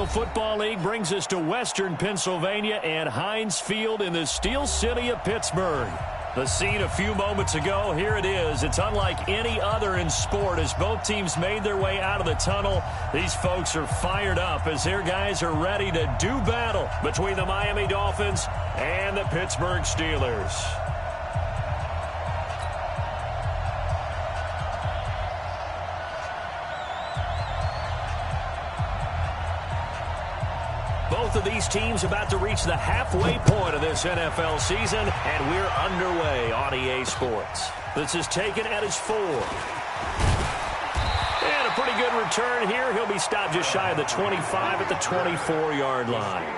National Football League brings us to Western Pennsylvania and Heinz Field in the Steel City of Pittsburgh. The scene a few moments ago, here it is. It's unlike any other in sport as both teams made their way out of the tunnel. These folks are fired up as their guys are ready to do battle between the Miami Dolphins and the Pittsburgh Steelers. Both of these teams about to reach the halfway point of this NFL season, and we're underway on EA Sports. This is taken at his 4. And a pretty good return here. He'll be stopped just shy of the 25 at the 24-yard line.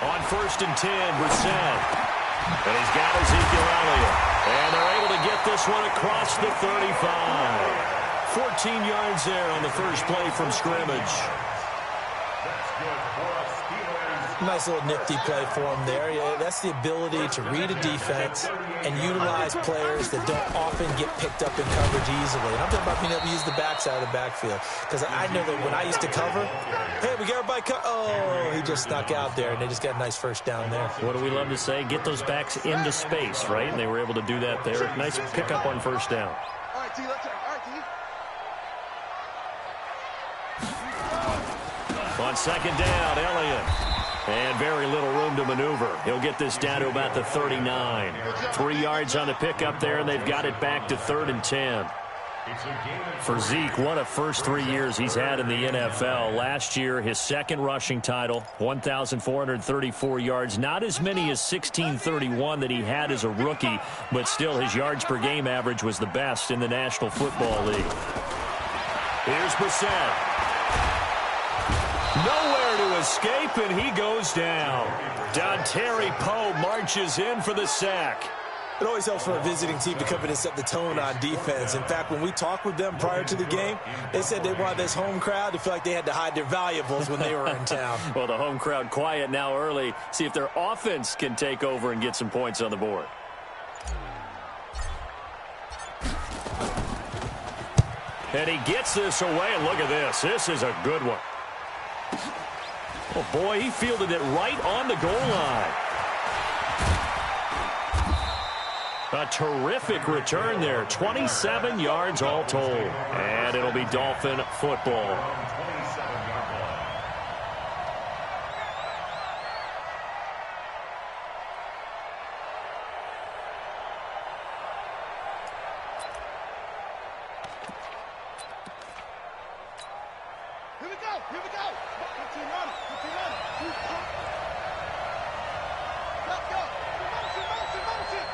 On 1st and 10, Brissett. And he's got Ezekiel Elliott. And they're able to get this one across the 35. 14 yards there on the first play from scrimmage. Nice little nifty play for him there. Yeah, that's the ability to read a defense and utilize players that don't often get picked up in coverage easily. And I'm talking about being able to use the backside of the backfield. Because I know that when I used to cover, hey, we got everybody oh, he just snuck out there, and they just got a nice first down there. What do we love to say? Get those backs into space, right? And they were able to do that there. Nice pickup on first down. All right, T, let's go. All right, T. On second down, Elliott. And very little room to maneuver. He'll get this down to about the 39. 3 yards on the pickup there, and they've got it back to 3rd and 10. For Zeke, what a first 3 years he's had in the NFL. Last year, his second rushing title, 1,434 yards. Not as many as 1,631 that he had as a rookie, but still his yards per game average was the best in the National Football League. Here's Brissett. Nowhere to escape, and he goes down. Dontari Poe marches in for the sack. It always helps for a visiting team to come in and set the tone on defense. In fact, when we talked with them prior to the game, they said they wanted this home crowd to feel like they had to hide their valuables when they were in town. Well, the home crowd quiet now early. See if their offense can take over and get some points on the board. And he gets this away, and look at this. This is a good one. Oh, boy, he fielded it right on the goal line. A terrific return there. 27 yards all told. And it'll be Dolphin football. Here we go. Here we go. Let's go. Motion.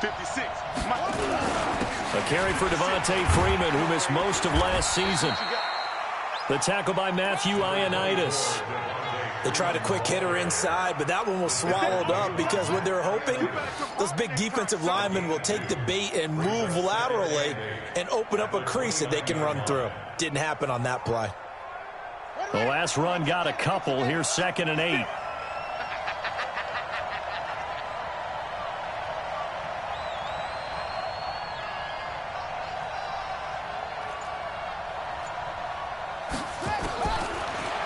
56. A carry for Devontae Freeman, who missed most of last season. The tackle by Matthew Ioannidis. They tried a quick hitter inside, but that one was swallowed up because what they're hoping, those big defensive linemen will take the bait and move laterally and open up a crease that they can run through. Didn't happen on that play. The last run got a couple. Here's 2nd and 8.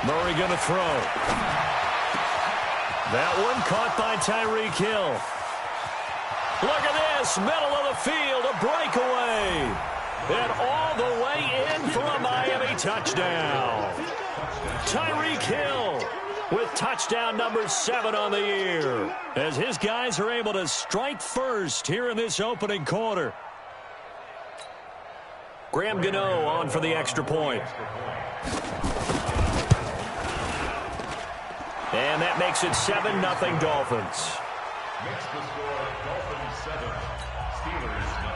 Murray going to throw. That one caught by Tyreek Hill. Look at this, middle of the field, a breakaway. And all the way in for a Miami touchdown. Tyreek Hill with touchdown number 7 on the year, as his guys are able to strike first here in this opening quarter. Graham Gano on for the extra point. And that makes it 7-0 Dolphins. Makes the score Dolphins 7, Steelers 0.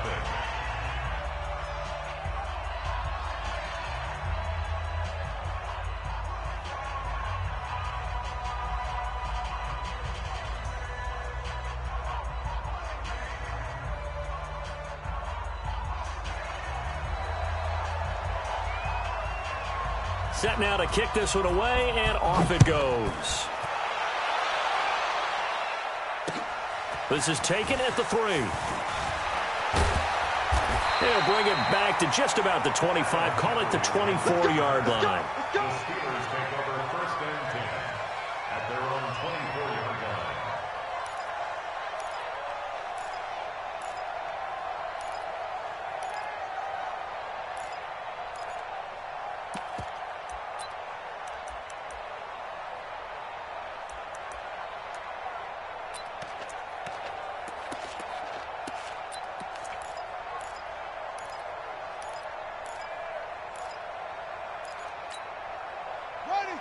Set now to kick this one away, and off it goes. This is taken at the 3. They'll bring it back to just about the 25. Call it the 24-yard line. The Steelers take over 1st and 10 at their own 24-yard line.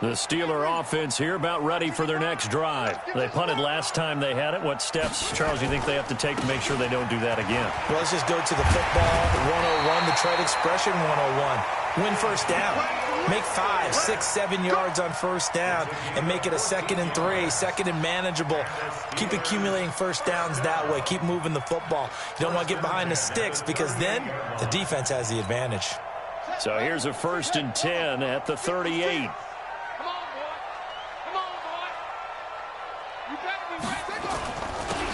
The Steeler offense here about ready for their next drive. They punted last time they had it. What steps, Charles, do you think they have to take to make sure they don't do that again? Well, let's just go to the football 101, the trade expression 101. Win first down. Make 5, 6, 7 yards on first down and make it a 2nd and 3, 2nd and manageable. Keep accumulating first downs that way. Keep moving the football. You don't want to get behind the sticks because then the defense has the advantage. So here's a 1st and 10 at the 38.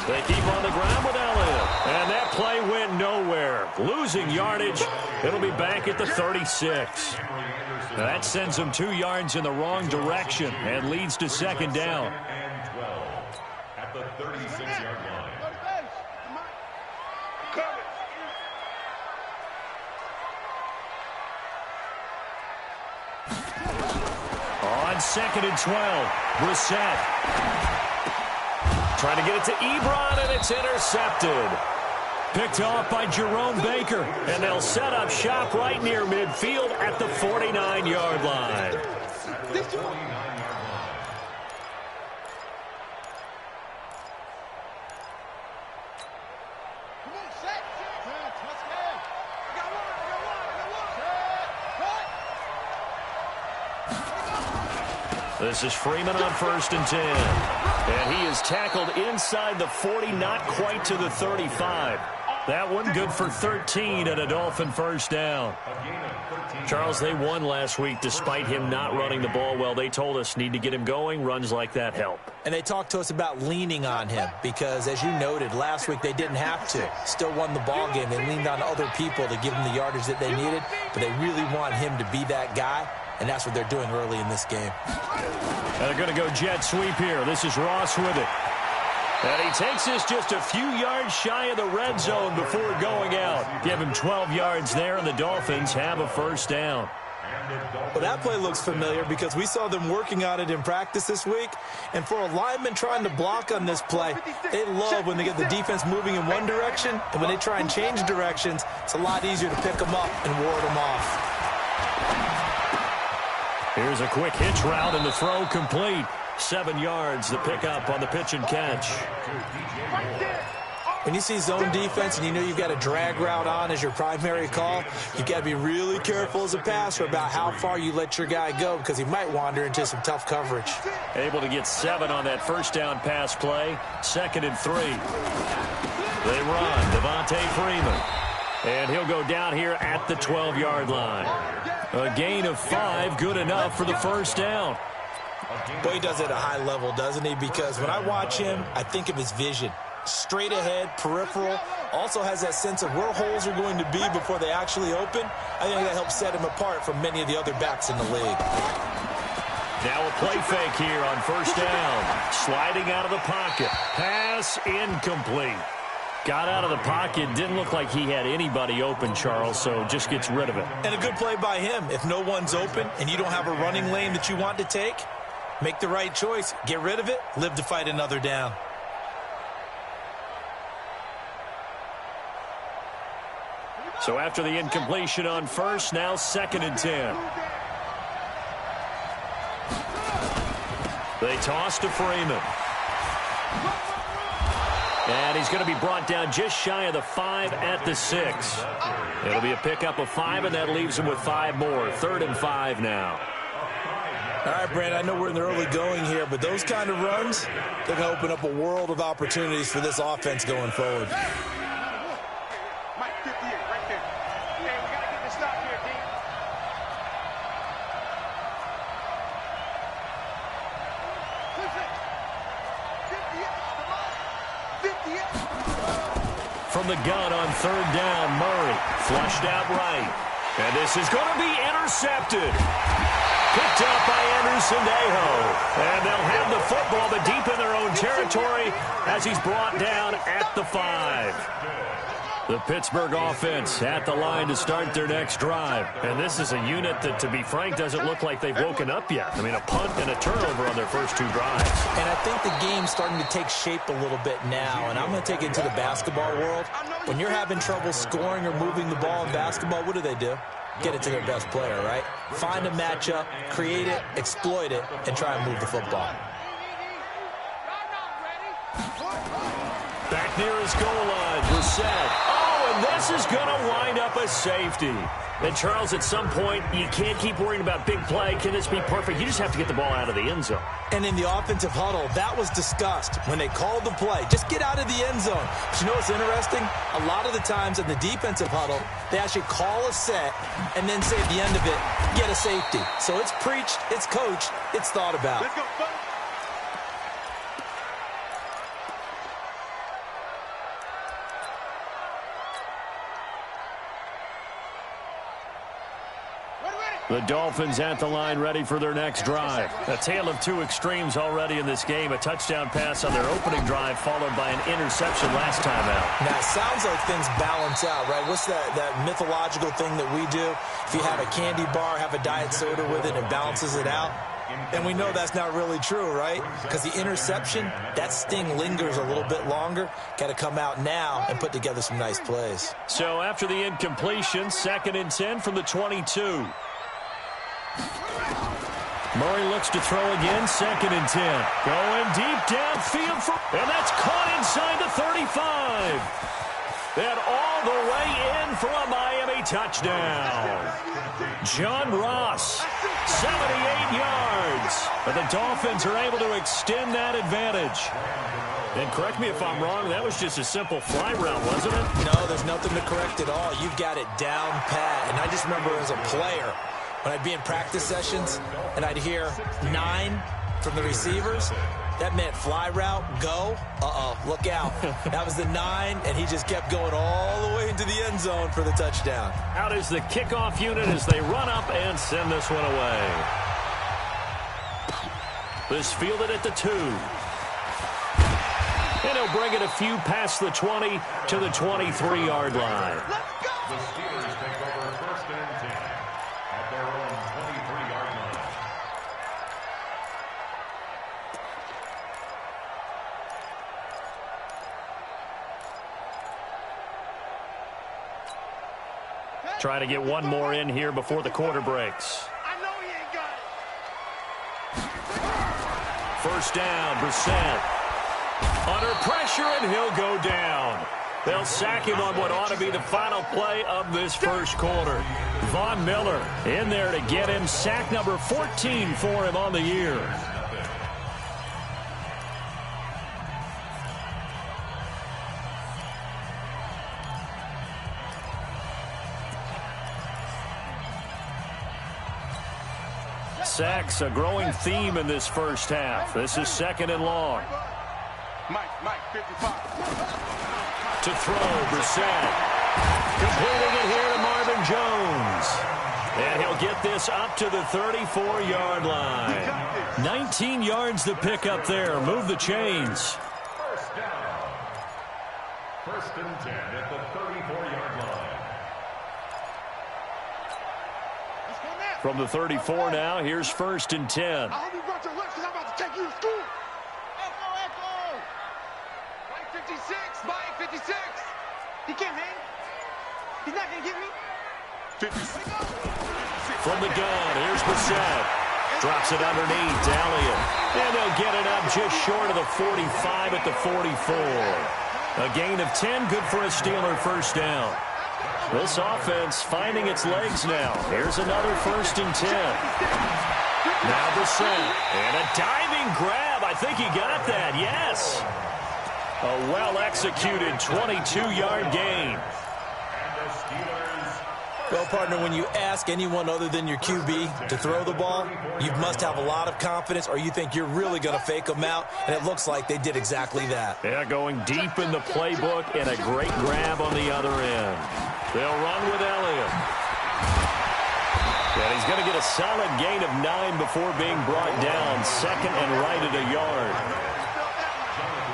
They keep on the ground with Elliott. And that play went nowhere. Losing yardage. It'll be back at the 36. Now that sends them 2 yards in the wrong direction and leads to 2nd down. And 12 at the 36-yard line. On 2nd and 12, Brissett. Trying to get it to Ebron, and it's intercepted. Picked off by Jerome Baker, and they'll set up shop right near midfield at the 49-yard line. This is Freeman on 1st and 10. And he is tackled inside the 40, not quite to the 35. That one good for 13 and a Dolphin first down. Charles, they won last week despite him not running the ball well. They told us need to get him going. Runs like that help. And they talked to us about leaning on him because, as you noted, last week they didn't have to. Still won the ball game. They leaned on other people to give them the yardage that they needed, but they really want him to be that guy, and that's what they're doing early in this game. And they're going to go jet sweep here. This is Ross with it. And he takes this just a few yards shy of the red zone before going out. Give him 12 yards there, and the Dolphins have a first down. Well, that play looks familiar because we saw them working on it in practice this week. And for a lineman trying to block on this play, they love when they get the defense moving in one direction. And when they try and change directions, it's a lot easier to pick them up and ward them off. Here's a quick hitch route, and the throw complete. 7 yards, the pickup on the pitch and catch. When you see zone defense and you know you've got a drag route on as your primary call, you've got to be really careful as a passer about how far you let your guy go because he might wander into some tough coverage. Able to get 7 on that first down pass play. 2nd and 3. They run. Devontae Freeman. And he'll go down here at the 12-yard line. A gain of 5, good enough for the first down. Boy, he does it at a high level, doesn't he? Because when I watch him, I think of his vision. Straight ahead, peripheral, also has that sense of where holes are going to be before they actually open. I think that helps set him apart from many of the other backs in the league. Now a play fake here on first down. Sliding out of the pocket. Pass incomplete. Got out of the pocket. Didn't look like he had anybody open, Charles, so just gets rid of it. And a good play by him. If no one's open and you don't have a running lane that you want to take, make the right choice. Get rid of it. Live to fight another down. So after the incompletion on first, now 2nd and 10. They toss to Freeman. And he's going to be brought down just shy of the 5 at the 6. It'll be a pickup of 5, and that leaves him with 5 more. 3rd and 5 now. All right, Brandon, I know we're in the early going here, but those kind of runs, they're going to open up a world of opportunities for this offense going forward. Mike 58 right there. Hey, we got to get this stop here, D. from the gun on third down. Murray flushed out right. And this is going to be intercepted. Picked up by Anderson-Dejo. And they'll have the football, but deep in their own territory as he's brought down at the 5. The Pittsburgh offense at the line to start their next drive. And this is a unit that, to be frank, doesn't look like they've woken up yet. I mean, a punt and a turnover on their first 2 drives. And I think the game's starting to take shape a little bit now. And I'm going to take it to the basketball world. When you're having trouble scoring or moving the ball in basketball, what do? Get it to their best player, right? Find a matchup, create it, exploit it, and try and move the football. Back near his goal line, Brissett. Oh, and this is going to wind up a safety. And, Charles, at some point, you can't keep worrying about big play. Can this be perfect? You just have to get the ball out of the end zone. And in the offensive huddle, that was discussed when they called the play. Just get out of the end zone. But you know what's interesting? A lot of the times in the defensive huddle, they actually call a set and then say at the end of it, get a safety. So it's preached, it's coached, it's thought about. Let's go, folks. The Dolphins at the line, ready for their next drive. A tale of 2 extremes already in this game. A touchdown pass on their opening drive, followed by an interception last time out. Now, it sounds like things balance out, right? What's that mythological thing that we do? If you have a candy bar, have a diet soda with it, it balances it out. And we know that's not really true, right? Because the interception, that sting lingers a little bit longer. Got to come out now and put together some nice plays. So after the incompletion, 2nd and 10 from the 22. Murray looks to throw again, 2nd and 10. Going deep downfield, and that's caught inside the 35. And all the way in for a Miami touchdown. John Ross, 78 yards. And the Dolphins are able to extend that advantage. And correct me if I'm wrong, that was just a simple fly route, wasn't it? No, there's nothing to correct at all. You've got it down pat. And I just remember as a player, when I'd be in practice sessions and I'd hear 9 from the receivers, that meant fly route, go, look out. That was the 9, and he just kept going all the way into the end zone for the touchdown. Out is the kickoff unit as they run up and send this one away. This fielded at the 2. And he'll bring it a few past the 20 to the 23-yard line. The Steelers take over 1st and 10 at their own 23-yard line. Try to get one more in here before the quarter breaks. I know he ain't got it. First down, Brissett. Under pressure, and he'll go down. They'll sack him on what ought to be the final play of this first quarter. Von Miller in there to get him. Sack number 14 for him on the year. Sacks, a growing theme in this first half. This is 2nd and long. Mike, 55. To throw, Brissett. Completing it here to Marvin Jones. And he'll get this up to the 34-yard line. 19 yards to pick up there. Move the chains. First down. 1st and 10 at the 34-yard line. From the 34 now, here's 1st and 10. I hope you brought your lunch because I'm about to take you to school. Echo. Mike 56. He can't hang. He's not going to get me. From the gun, here's Brissett. Drops it underneath to Elliott. And they'll get it up just short of the 45 at the 44. A gain of 10, good for a Steeler first down. This offense finding its legs now. Here's another 1st and 10. Now Brissett. And a diving grab. I think he got that. Yes. A well-executed 22-yard gain. And the Steelers Well, partner, when you ask anyone other than your QB to throw the ball, you must have a lot of confidence or you think you're really going to fake them out, and it looks like they did exactly that. Yeah, going deep in the playbook and a great grab on the other end. They'll run with Elliott. And he's going to get a solid gain of 9 before being brought down. Second and right at a yard.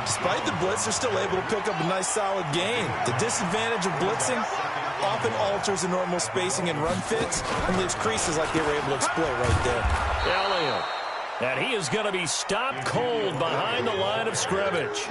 Despite the blitz, they're still able to pick up a nice solid gain. The disadvantage of blitzing often alters the normal spacing and run fits and leaves creases like they were able to exploit right there. Elliott. And he is going to be stopped cold behind the line of scrimmage.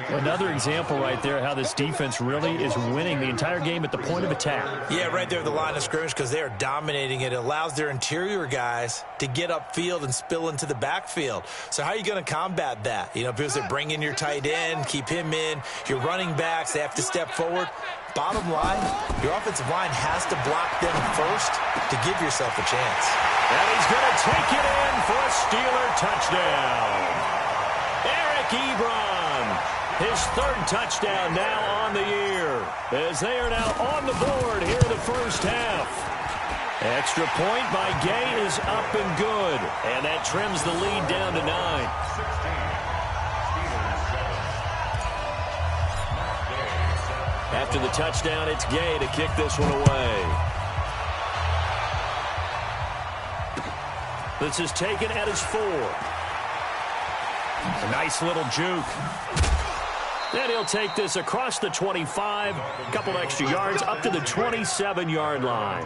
Another example right there how this defense really is winning the entire game at the point of attack. Yeah, right there at the line of scrimmage because they are dominating it. It allows their interior guys to get upfield and spill into the backfield. So how are you going to combat that? You know, because they bring in your tight end, keep him in. Your running backs, they have to step forward. Bottom line, your offensive line has to block them first to give yourself a chance. And he's going to take it in for a Steeler touchdown. Eric Ebron, his third touchdown now on the year, as they are now on the board here in the first half. Extra point by Gay is up and good, and that trims the lead down to 9. After the touchdown, it's Gay to kick this one away. This is taken at his 4. A nice little juke. Then he'll take this across the 25, a couple extra yards up to the 27-yard line.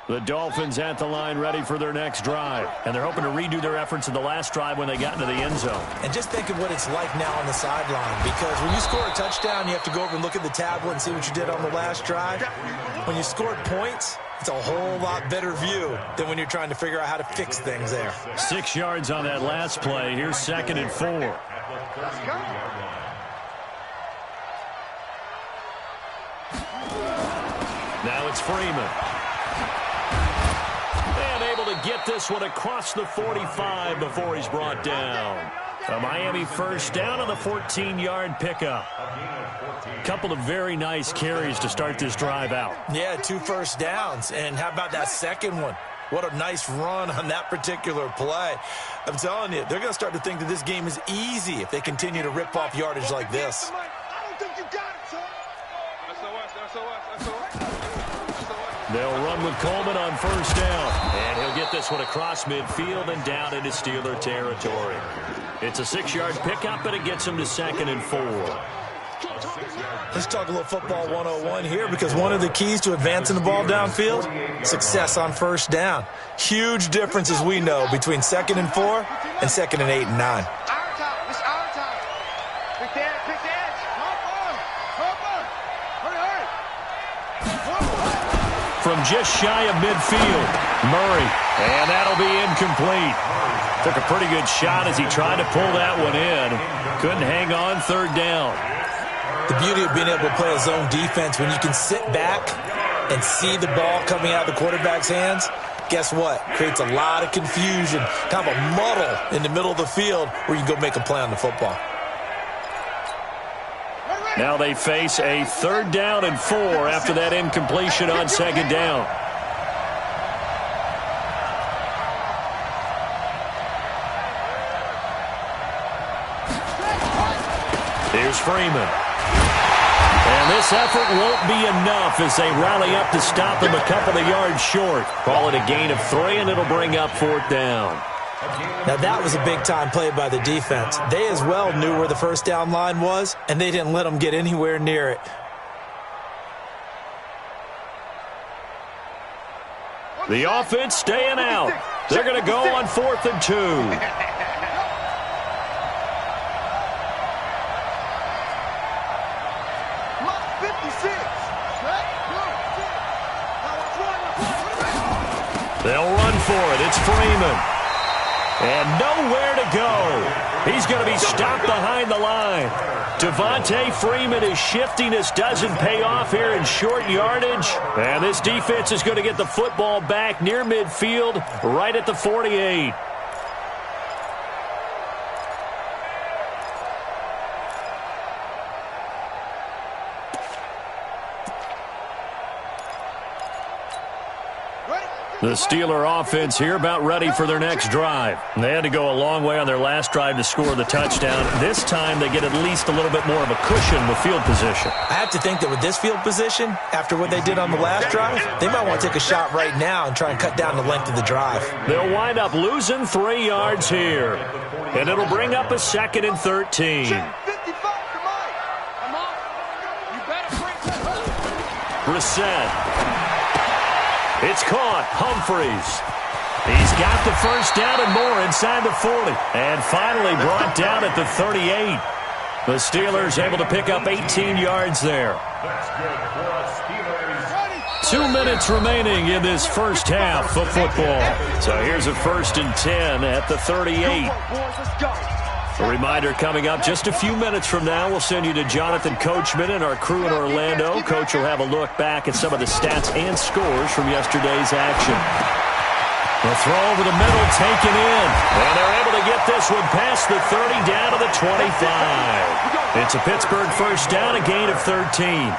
The Dolphins at the line ready for their next drive. And they're hoping to redo their efforts in the last drive when they got into the end zone. And just think of what it's like now on the sideline. Because when you score a touchdown, you have to go over and look at the tablet and see what you did on the last drive. When you scored points, it's a whole lot better view than when you're trying to figure out how to fix things there. 6 yards on that last play. Here's 2nd and 4. Now it's Freeman. And able to get this one across the 45 before he's brought down. A Miami first down on the 14-yard pickup. Couple of very nice carries to start this drive out. Yeah, 2 first downs. And how about that second one? What a nice run on that particular play. I'm telling you, they're going to start to think that this game is easy if they continue to rip off yardage like this. They'll run with Coleman on first down. And he'll get this one across midfield and down into Steeler territory. It's a 6-yard pickup, and it gets him to 2nd and 4. Let's talk a little football 101 here, because one of the keys to advancing the ball downfield, success on first down. Huge difference, as we know, between 2nd and 4 and 2nd and 8 and 9. From just shy of midfield, Murray, and that'll be incomplete. Took a pretty good shot as he tried to pull that one in. Couldn't hang on 3rd down. The beauty of being able to play a zone defense, when you can sit back and see the ball coming out of the quarterback's hands, guess what? Creates a lot of confusion, kind of a muddle in the middle of the field where you can go make a play on the football. Now they face a 3rd down and 4 after that incompletion on 2nd down. Here's Freeman. And this effort won't be enough as they rally up to stop him a couple of yards short. Call it a gain of 3, and it'll bring up 4th down. Now, that was a big-time play by the defense. They as well knew where the first down line was, and they didn't let them get anywhere near it. The offense staying out. They're going to go on 4th and 2. They'll run for it. It's Freeman. And nowhere to go. He's going to be stopped behind the line. Devontae Freeman is shifting. This doesn't pay off here in short yardage. And this defense is going to get the football back near midfield, right at the 48. The Steeler offense here about ready for their next drive. They had to go a long way on their last drive to score the touchdown. This time they get at least a little bit more of a cushion with field position. I have to think that with this field position, after what they did on the last drive, they might want to take a shot right now and try and cut down the length of the drive. They'll wind up losing 3 yards here. And it'll bring up a 2nd and 13. Brissett. It's caught. Humphreys. He's got the first down and more inside the 40. And finally brought down at the 38. The Steelers able to pick up 18 yards there. 2 minutes remaining in this first half of football. So here's a 1st and 10 at the 38. A reminder coming up just a few minutes from now. We'll send you to Jonathan Coachman and our crew in Orlando. Coach will have a look back at some of the stats and scores from yesterday's action. The throw over the middle taken in. And they're able to get this one past the 30 down to the 25. It's a Pittsburgh first down, a gain of 13.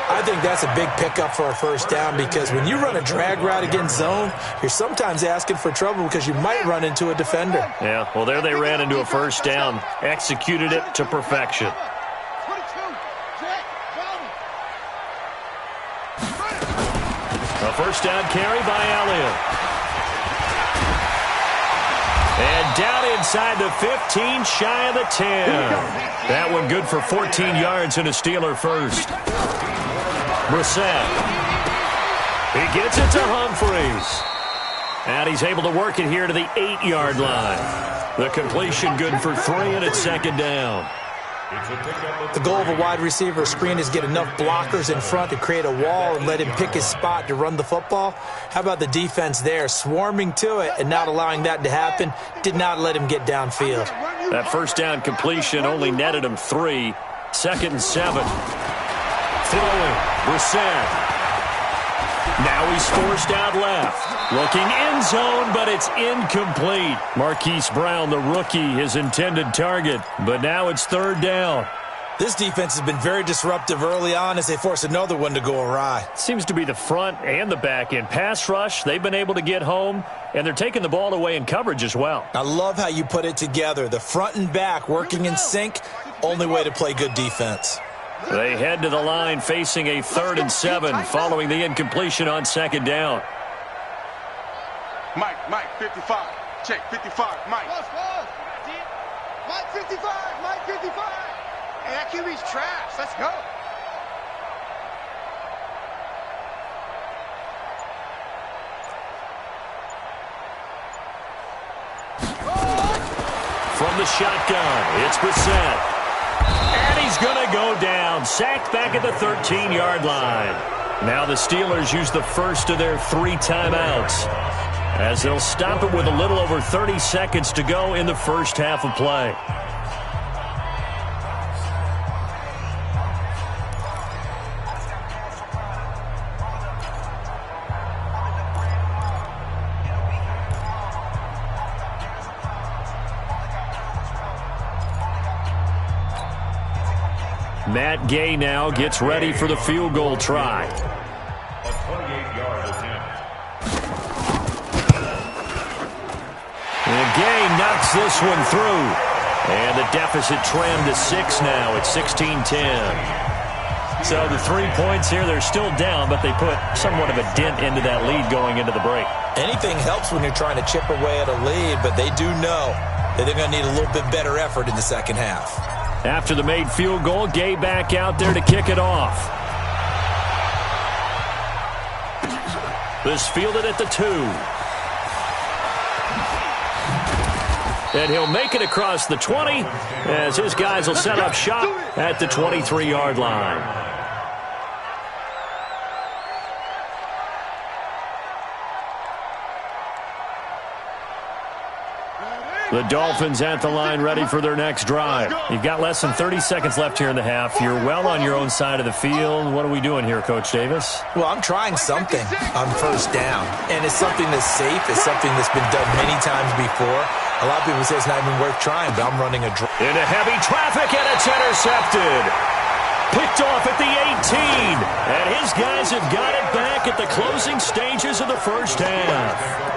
I think that's a big pickup for a first down because when you run a drag route against zone, you're sometimes asking for trouble because you might run into a defender. Yeah, well, there they ran into a first down, executed it to perfection. A first down carry by Elliott. And down inside the 15, shy of the 10. That one good for 14 yards and a Steeler first. Brissett. He gets it to Humphreys. And he's able to work it here to the 8-yard line. The completion good for 3, and it's 2nd down. The goal of a wide receiver screen is get enough blockers in front to create a wall and let him pick his spot to run the football. How about the defense there, swarming to it and not allowing that to happen? Did not let him get downfield. That first down completion only netted him 3. 2nd and 7. Throwing, Brissett. Now he's forced out left. Looking end zone, but it's incomplete. Marquise Brown, the rookie, his intended target. But now it's 3rd down. This defense has been very disruptive early on as they force another one to go awry. Seems to be the front and the back end. Pass rush, they've been able to get home, and they're taking the ball away in coverage as well. I love how you put it together. The front and back working in sync, only way to play good defense. They head to the line facing a 3rd and 7 following the incompletion on 2nd down. Mike, 55. Check, 55. Mike. Mike, 55. Mike, 55. Hey, that QB's trash. Let's go. From the shotgun, it's Brissett. And he's going to go down. Sacked back at the 13-yard line. Now the Steelers use the first of their 3 timeouts, as they'll stop it with a little over 30 seconds to go in the first half of play. Matt Gay now gets ready for the field goal try. A 28-yard attempt. And Gay knocks this one through. And the deficit trimmed to 6 now. It's 16-10. So the 3 points here, they're still down, but they put somewhat of a dent into that lead going into the break. Anything helps when you're trying to chip away at a lead, but they do know that they're going to need a little bit better effort in the second half. After the made field goal, Gay back out there to kick it off. This fielded at the 2. And he'll make it across the 20 as his guys will set up shop at the 23-yard line. The Dolphins at the line ready for their next drive. You've got less than 30 seconds left here in the half. You're well on your own side of the field. What are we doing here, Coach Davis? Well, I'm trying something on first down, and it's something that's safe. It's something that's been done many times before. A lot of people say it's not even worth trying, but I'm running a draw. Into heavy traffic, and it's intercepted. Picked off at the 18. And his guys have got it back at the closing stages of the first half.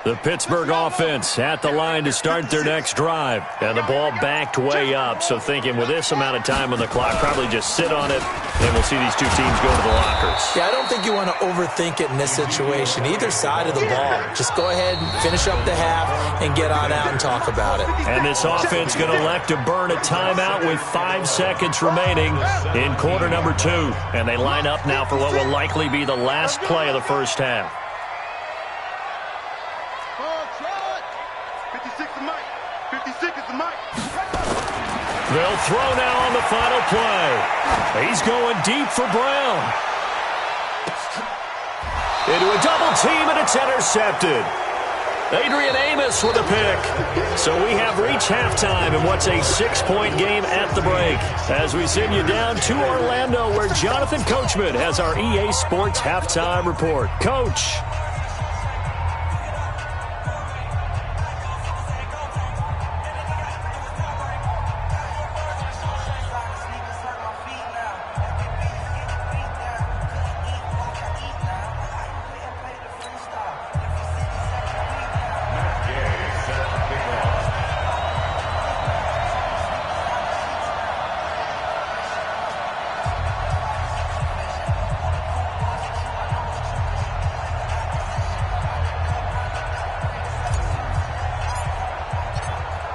The Pittsburgh offense at the line to start their next drive. And the ball backed way up. So thinking with this amount of time on the clock, probably just sit on it, and we'll see these two teams go to the lockers. Yeah, I don't think you want to overthink it in this situation. Either side of the ball. Just go ahead and finish up the half and get on out and talk about it. And this offense going to elect to burn a timeout with 5 seconds remaining in quarter number 2. And they line up now for what will likely be the last play of the first half. 56 is the mic. They'll throw now on the final play. He's going deep for Brown. Into a double team, and it's intercepted. Adrian Amos with a pick. So we have reached halftime in what's a 6-point game at the break. As we send you down to Orlando, where Jonathan Coachman has our EA Sports halftime report. Coach.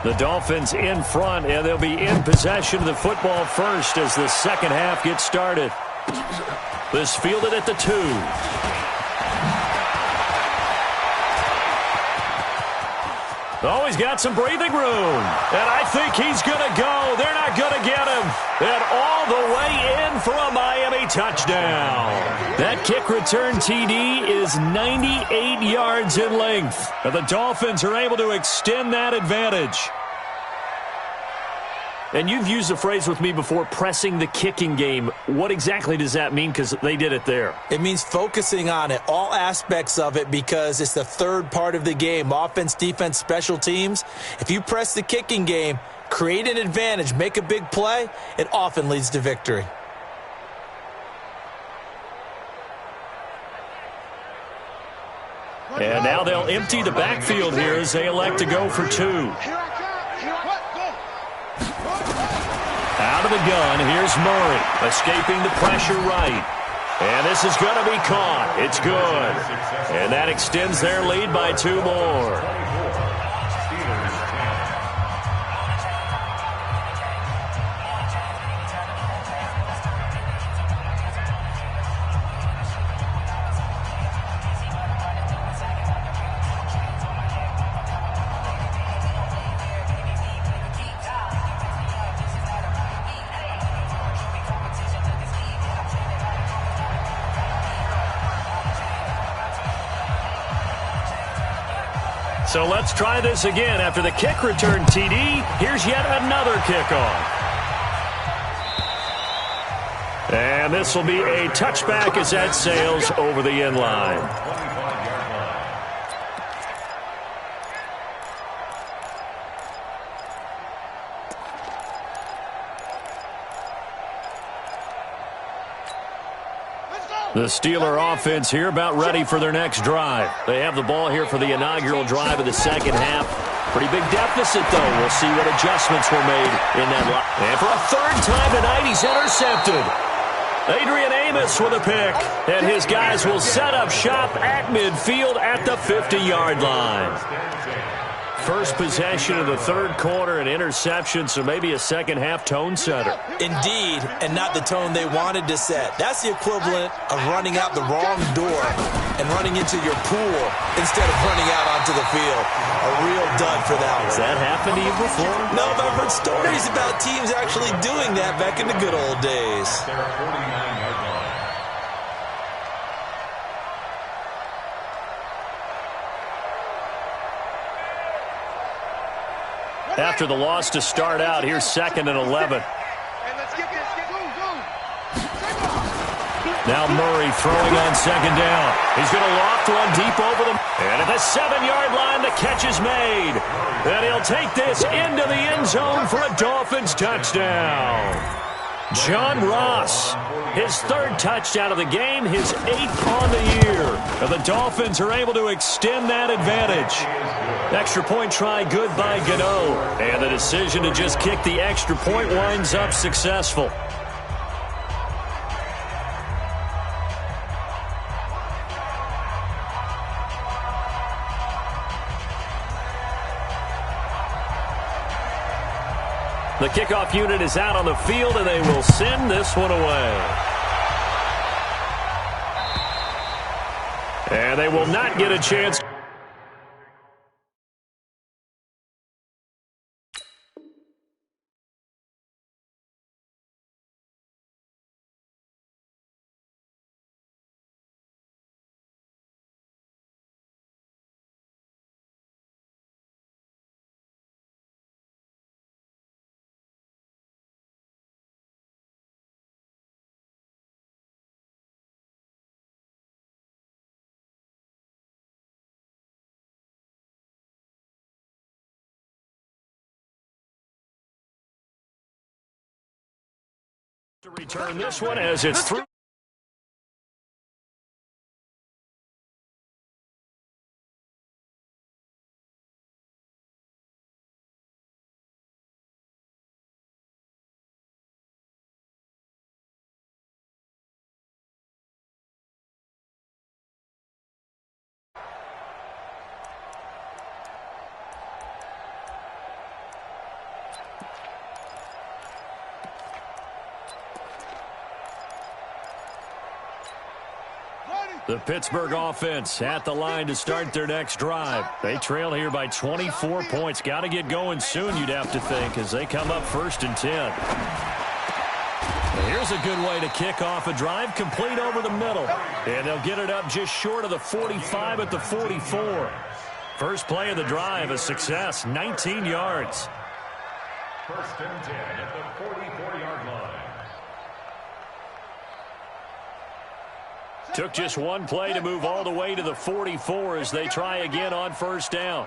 The Dolphins in front, and they'll be in possession of the football first as the second half gets started. This fielded at the 2. Oh, he's got some breathing room. And I think he's going to go. They're not going to get him. And all the way in for a Miami touchdown. That kick return TD is 98 yards in length. And the Dolphins are able to extend that advantage. And you've used the phrase with me before, pressing the kicking game. What exactly does that mean? Because they did it there. It means focusing on it, all aspects of it, because it's the third part of the game. Offense, defense, special teams. If you press the kicking game, create an advantage, make a big play, it often leads to victory. And now they'll empty the backfield here as they elect to go for 2. Out of the gun, here's Murray, escaping the pressure right. And this is going to be caught. It's good. And that extends their lead by 2 more. So let's try this again. After the kick return TD, here's yet another kickoff. And this will be a touchback as that sails over the end line. The Steeler offense here about ready for their next drive. They have the ball here for the inaugural drive of the second half. Pretty big deficit, though. We'll see what adjustments were made in that line. And for a third time tonight, he's intercepted. Adrian Amos with a pick. And his guys will set up shop at midfield at the 50-yard line. First possession of the third quarter, an interception, so maybe a second-half tone setter. Indeed, and not the tone they wanted to set. That's the equivalent of running out the wrong door and running into your pool instead of running out onto the field. A real dud for that one. Has that happened to you before? No, but I've heard stories about teams actually doing that back in the good old days. After the loss to start out, here's 2nd and 11. Now Murray throwing on 2nd down. He's going to loft one deep over them. And at the 7-yard line, the catch is made. And he'll take this into the end zone for a Dolphins touchdown. John Ross, his 3rd touchdown of the game, his 8th on the year. And the Dolphins are able to extend that advantage. Extra point try good by Gano. And the decision to just kick the extra point winds up successful. The kickoff unit is out on the field, and they will send this one away. And they will not get a chance. To return this one as it's through. The Pittsburgh offense at the line to start their next drive. They trail here by 24 points. Got to get going soon, you'd have to think, as they come up 1st and 10. Here's a good way to kick off a drive, complete over the middle. And they'll get it up just short of the 45 at the 44. First play of the drive, a success, 19 yards. 1st and 10 at the 44-yard line. Took just one play to move all the way to the 44 as they try again on 1st down.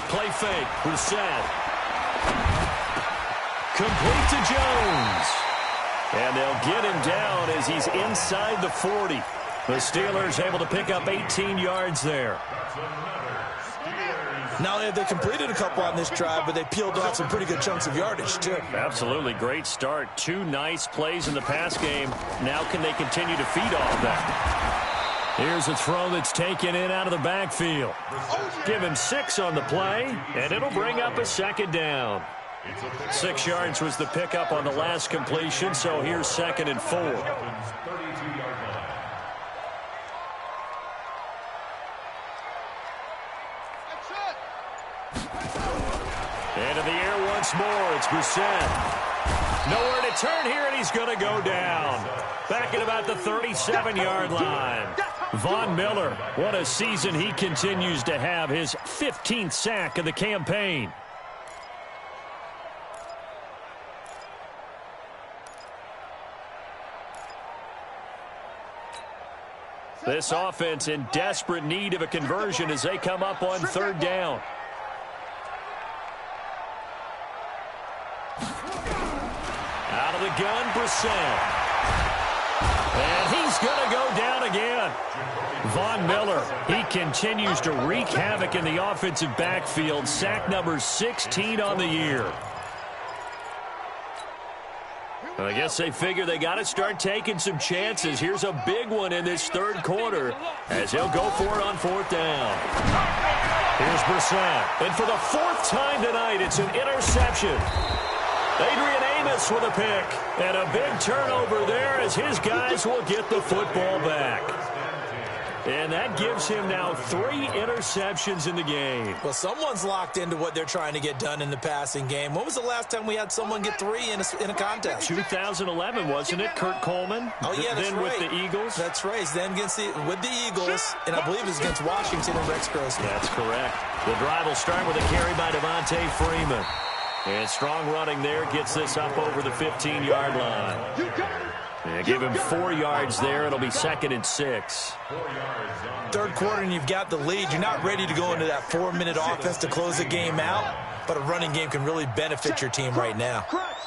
Play fake, Brissett. Complete to Jones. And they'll get him down as he's inside the 40. The Steelers able to pick up 18 yards there. Not only have they completed a couple on this drive, but they peeled off some pretty good chunks of yardage, too. Absolutely. Great start. 2 nice plays in the pass game. Now can they continue to feed off that? Here's a throw that's taken in out of the backfield. Give him 6 on the play, and it'll bring up a 2nd down. 6 yards was the pickup on the last completion, so here's 2nd and 4. Into the air once more. It's Brissett. Nowhere to turn here, and he's going to go down. Back at about the 37-yard line. Von Miller, what a season he continues to have. His 15th sack of the campaign. This offense in desperate need of a conversion as they come up on 3rd down. Out of the gun, Brissett. And he's going to go down again. Von Miller, he continues to wreak havoc in the offensive backfield. Sack number 16 on the year. I guess they figure they got to start taking some chances. Here's a big one in this 3rd quarter as he'll go for it on 4th down. Here's Brissett. And for the 4th time tonight, it's an interception. Adrian Amos with a pick. And a big turnover there as his guys will get the football back. And that gives him now 3 interceptions in the game. Well, someone's locked into what they're trying to get done in the passing game. When was the last time we had someone get 3 in a contest? 2011, wasn't it? Kurt Coleman. Oh, yeah, that's then right. With the Eagles. That's right. Then with the Eagles, and I believe it was against Washington and Rex Grossman. That's correct. The drive will start with a carry by Devontae Freeman. And strong running there gets this up over the 15-yard line. And give him 4 yards there. It'll be 2nd and 6. Third quarter and you've got the lead. You're not ready to go into that 4-minute offense to close the game out, but a running game can really benefit your team right now. Crunch.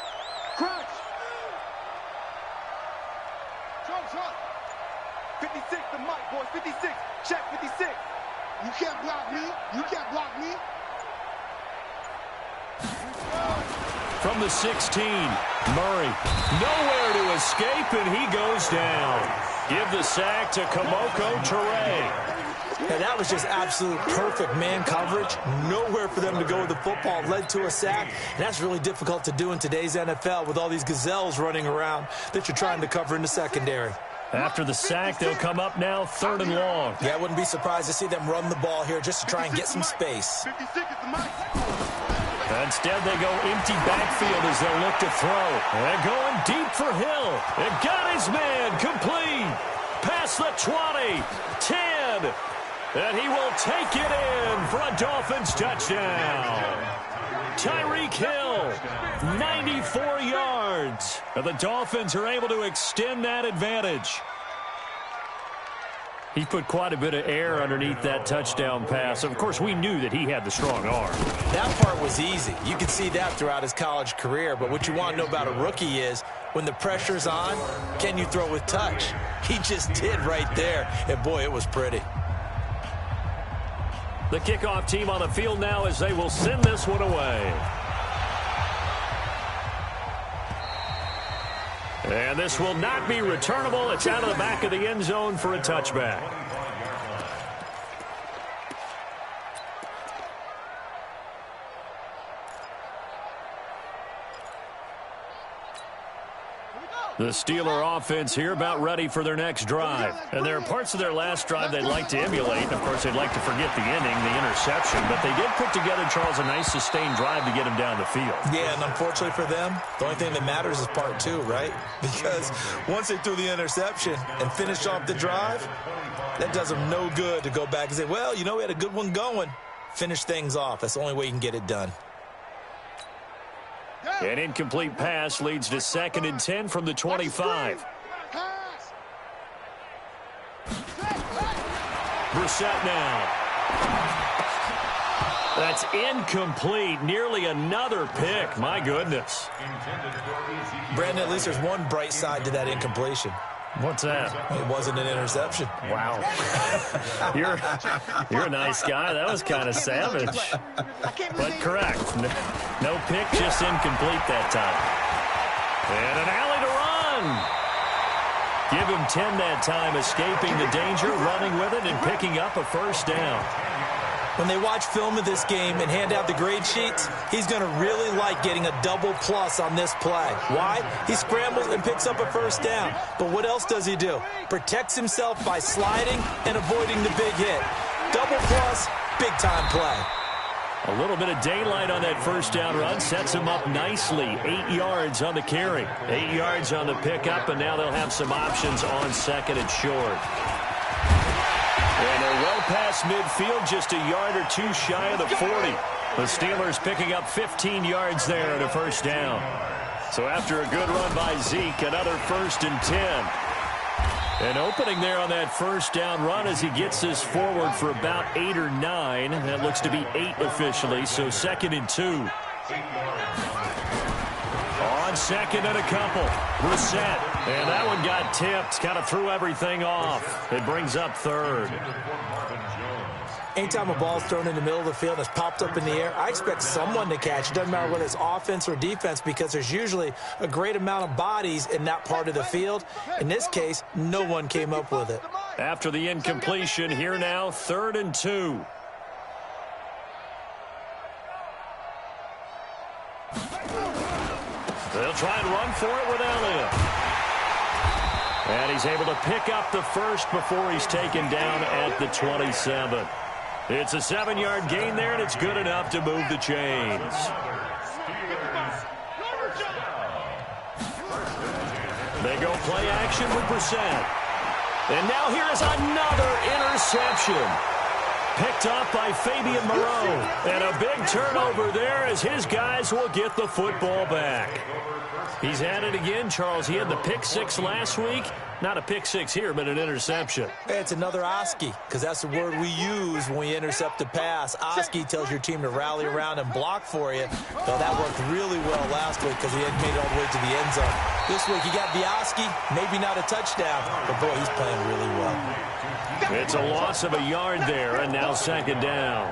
56, the mic, boys. 56. Check 56. You can't block me. From the 16, Murray. Nowhere to escape, and he goes down. Give the sack to Kamoko Toure. And that was just absolute perfect man coverage. Nowhere for them to go with the football. Led to a sack. And that's really difficult to do in today's NFL with all these gazelles running around that you're trying to cover in the secondary. After the sack, they'll come up now 3rd and long. Yeah, I wouldn't be surprised to see them run the ball here just to try and get some space. 56 is the mic. Instead, they go empty backfield as they look to throw. And going deep for Hill. And got his man complete. Past the 20, 10. And he will take it in for a Dolphins touchdown. Tyreek Hill, 94 yards. And the Dolphins are able to extend that advantage. He put quite a bit of air underneath that touchdown pass. Of course, we knew that he had the strong arm. That part was easy. You could see that throughout his college career. But what you want to know about a rookie is when the pressure's on, can you throw with touch? He just did right there. And, boy, it was pretty. The kickoff team on the field now as they will send this one away. And this will not be returnable. It's out of the back of the end zone for a touchback. The Steeler offense here about ready for their next drive. And there are parts of their last drive they'd like to emulate. Of course, they'd like to forget the inning, the interception. But they did put together, Charles, a nice sustained drive to get him down the field. Yeah, and unfortunately for them, the only thing that matters is part 2, right? Because once they threw the interception and finished off the drive, that does them no good to go back and say, well, you know, we had a good one going. Finish things off. That's the only way you can get it done. An incomplete pass leads to 2nd and 10 from the 25. Brissett now. That's incomplete. Nearly another pick. My goodness. Brandon, at least there's one bright side to that incompletion. What's that? It wasn't an interception. Wow. You're a nice guy. That was kind of savage. But correct. No pick, just incomplete that time. And an alley to run. Give him 10 that time, escaping the danger, running with it, and picking up a first down. When they watch film of this game and hand out the grade sheets, he's going to really like getting a double plus on this play. Why? He scrambles and picks up a first down. But what else does he do? Protects himself by sliding and avoiding the big hit. Double plus, big-time play. A little bit of daylight on that first down run sets him up nicely. 8 yards on the carry, 8 yards on the pickup, and now they'll have some options on 2nd and short. And they're well past midfield, just a yard or 2 shy of the 40. The Steelers picking up 15 yards there at a first down. So after a good run by Zeke, another 1st and 10. And opening there on that first down run as he gets this forward for about 8 or 9. That looks to be 8 officially, so 2nd and 2. On 2nd and a couple. Brissett. And that one got tipped. Kind of threw everything off. It brings up 3rd. Anytime a ball's thrown in the middle of the field and it's popped up in the air, I expect someone to catch. It doesn't matter whether it's offense or defense because there's usually a great amount of bodies in that part of the field. In this case, no one came up with it. After the incompletion, here now, 3rd and 2. They'll try and run for it with Elliott. And he's able to pick up the first before he's taken down at the 27. It's a 7-yard gain there, and it's good enough to move the chains. They go play action with Brissett. And now here is another interception. Picked up by Fabian Moreau. And a big turnover there as his guys will get the football back. He's at it again, Charles. He had the pick six last week. Not a pick six here, but an interception. Hey, it's another Oski, because that's the word we use when we intercept a pass. Oski tells your team to rally around and block for you. Though that worked really well last week because he had made it all the way to the end zone. This week he got the Oski, maybe not a touchdown, but boy, he's playing really well. It's a loss of a yard there, and now second down.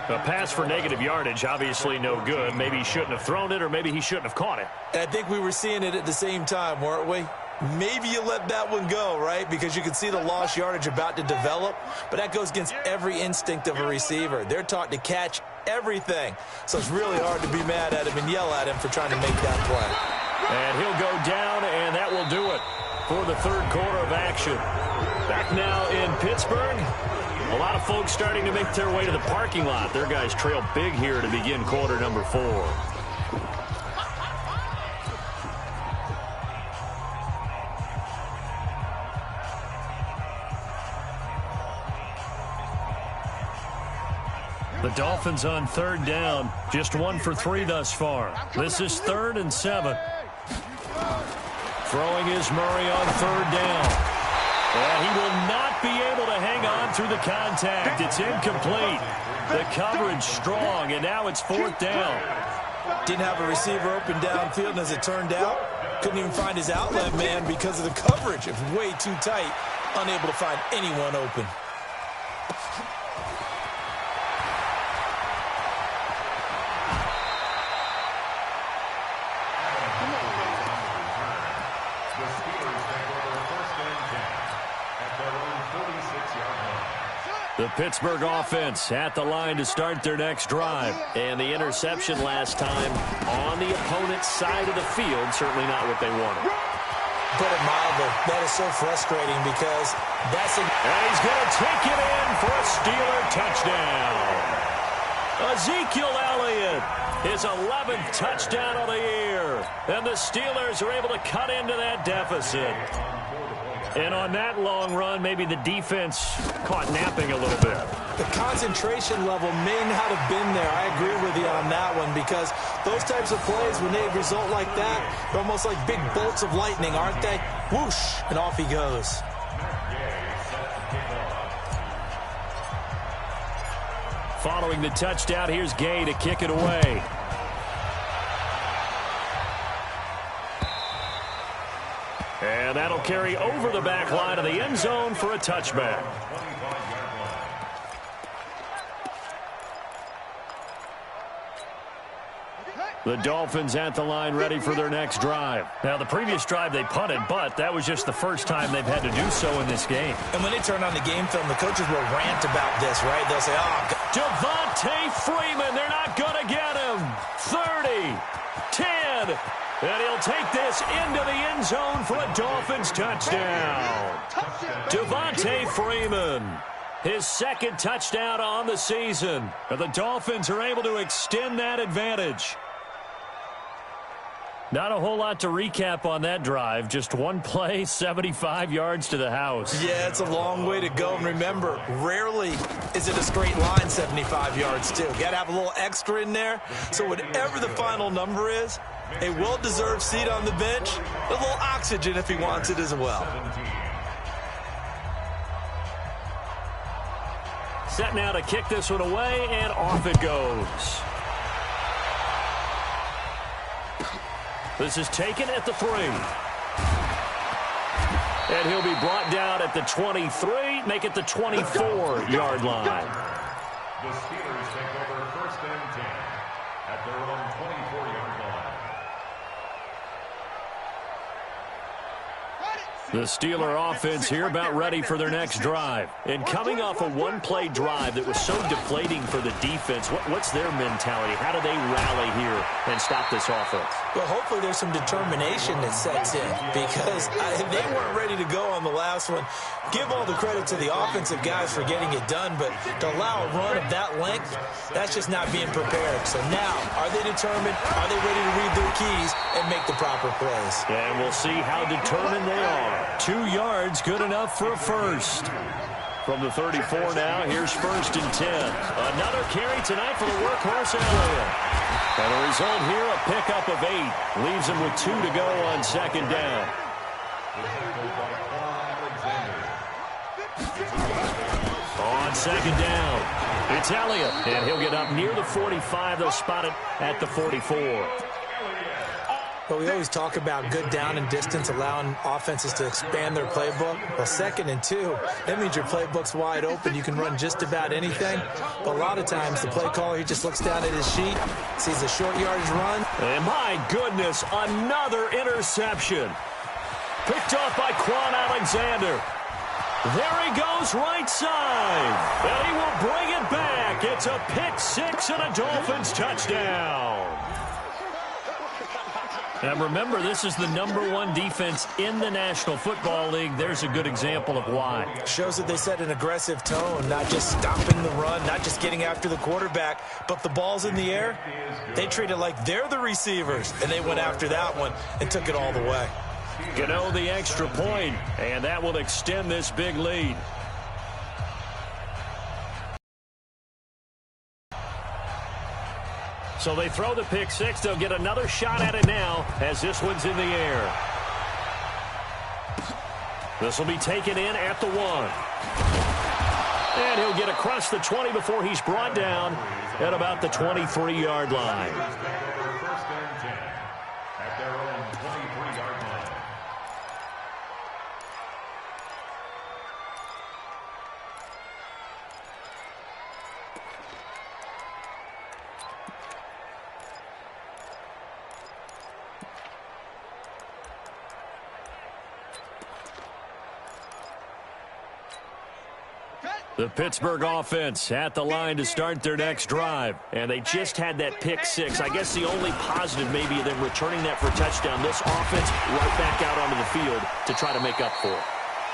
A pass for negative yardage, obviously no good. Maybe he shouldn't have thrown it, or maybe he shouldn't have caught it. I think we were seeing it at the same time, weren't we? Maybe you let that one go, right? Because you can see the lost yardage about to develop. But that goes against every instinct of a receiver. They're taught to catch everything. So it's really hard to be mad at him and yell at him for trying to make that play. And he'll go down, and that will do it for the third quarter of action. Back now in Pittsburgh. A lot of folks starting to make their way to the parking lot. Their guys trail big here to begin quarter number 4. The Dolphins on third down. Just 1 for 3 thus far. This is 3rd and 7. Throwing is Murray on third down. And he will not be able to hang on through the contact. It's incomplete. The coverage strong, and now it's 4th down. Didn't have a receiver open downfield, and as it turned out, couldn't even find his outlet man because of the coverage. It was way too tight, unable to find anyone open. The Pittsburgh offense at the line to start their next drive. And the interception last time on the opponent's side of the field, certainly not what they wanted. Put it mildly, that is so frustrating because that's a... And he's going to take it in for a Steeler touchdown. Ezekiel Elliott, his 11th touchdown of the year. And the Steelers are able to cut into that deficit. And on that long run, maybe the defense caught napping a little bit. The concentration level may not have been there. I agree with you on that one because those types of plays, when they result like that, they're almost like big bolts of lightning, aren't they? Whoosh, and off he goes. Following the touchdown, here's Gay to kick it away. And that'll carry over the back line of the end zone for a touchback. The Dolphins at the line ready for their next drive. Now, the previous drive they punted, but that was just the first time they've had to do so in this game. And when they turn on the game film, the coaches will rant about this, right? They'll say, oh, Devontae Freeman, they're not going to get him. 30, 10, and he'll take this into the end zone for a Dolphins touchdown. Devontae Freeman, his 2nd touchdown on the season. And the Dolphins are able to extend that advantage. Not a whole lot to recap on that drive. Just one play, 75 yards to the house. Yeah, it's a long way to go. And remember, rarely is it a straight line 75 yards, too. Got to have a little extra in there. So whatever the final number is, a well-deserved seat on the bench, a little oxygen if he wants it as well. Set now to kick this one away, and off it goes. This is taken at the 3. And he'll be brought down at the 23, make it the 24-yard line. The Steelers take over 1st and 10 at their own 24-yard line. The Steeler offense here about ready for their next drive. And coming off a one-play drive that was so deflating for the defense, what's their mentality? How do they rally here and stop this offense? Well, hopefully there's some determination that sets in because they weren't ready to go on the last one. Give all the credit to the offensive guys for getting it done, but to allow a run of that length, that's just not being prepared. So now, are they determined? Are they ready to read their keys and make the proper plays? And we'll see how determined they are. 2 yards, good enough for a first. From the 34 now, here's 1st and 10. Another carry tonight for the workhorse Elliott. And the result here, a pickup of 8. Leaves him with 2 to go on 2nd down. On 2nd down, it's Elliott. And he'll get up near the 45. They'll spot it at the 44. But we always talk about good down and distance, allowing offenses to expand their playbook. Well, 2nd and 2, that means your playbook's wide open. You can run just about anything. But a lot of times, the play caller, he just looks down at his sheet, sees a short yardage run. And my goodness, another interception. Picked off by Quan Alexander. There he goes right side. And he will bring it back. It's a pick 6 and a Dolphins touchdown. And remember, this is the #1 defense in the National Football League. There's a good example of why. Shows that they set an aggressive tone, not just stopping the run, not just getting after the quarterback, but the ball's in the air. They treat it like they're the receivers, and they went after that one and took it all the way. Gano the extra point, and that will extend this big lead. So they throw the pick 6. They'll get another shot at it now as this one's in the air. This will be taken in at the 1. And he'll get across the 20 before he's brought down at about the 23-yard line. The Pittsburgh offense at the line to start their next drive. And they just had that pick 6. I guess the only positive maybe of them returning that for a touchdown. This offense right back out onto the field to try to make up for it.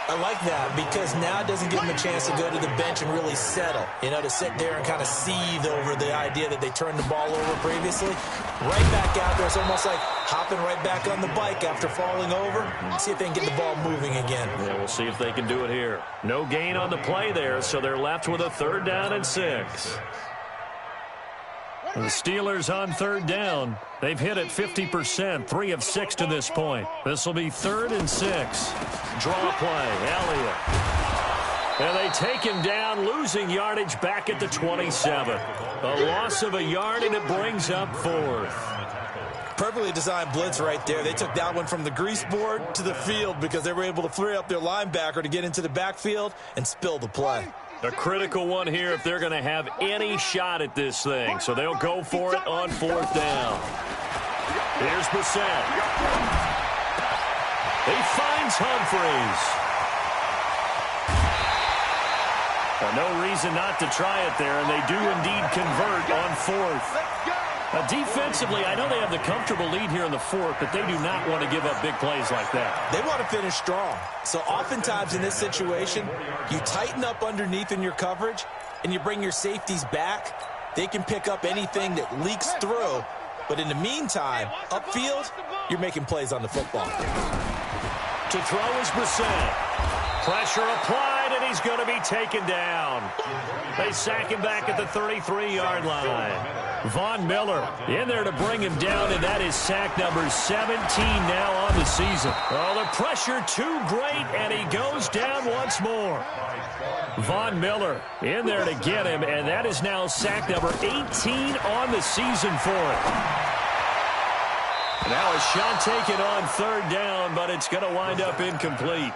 I like that because now it doesn't give them a chance to go to the bench and really settle. You know, to sit there and kind of seethe over the idea that they turned the ball over previously. Right back out there. It's almost like hopping right back on the bike after falling over. See if they can get the ball moving again. Yeah, we'll see if they can do it here. No gain on the play there, so they're left with a 3rd down and 6. The Steelers on 3rd down. They've hit it 50%, 3 of 6 to this point. This will be 3rd and 6. Draw play, Elliott. And they take him down, losing yardage back at the 27. A loss of a yard, and it brings up 4th. Perfectly designed blitz right there. They took that one from the grease board to the field because they were able to free up their linebacker to get into the backfield and spill the play. A critical one here if they're going to have any shot at this thing. So they'll go for it on 4th down. Here's Brissett. He finds Humphreys. No reason not to try it there, and they do indeed convert on 4th. Defensively, I know they have the comfortable lead here in the 4th, but they do not want to give up big plays like that. They want to finish strong. So oftentimes in this situation, you tighten up underneath in your coverage, and you bring your safeties back. They can pick up anything that leaks through. But in the meantime, upfield, you're making plays on the football. To throw is Brissett. Pressure applied, and he's going to be taken down. They sack him back at the 33-yard line. Von Miller in there to bring him down, and that is sack number 17 now on the season. Oh, the pressure too great, and he goes down once more. Von Miller in there to get him, and that is now sack number 18 on the season for him. Now a shot taken on 3rd down, but it's going to wind up incomplete.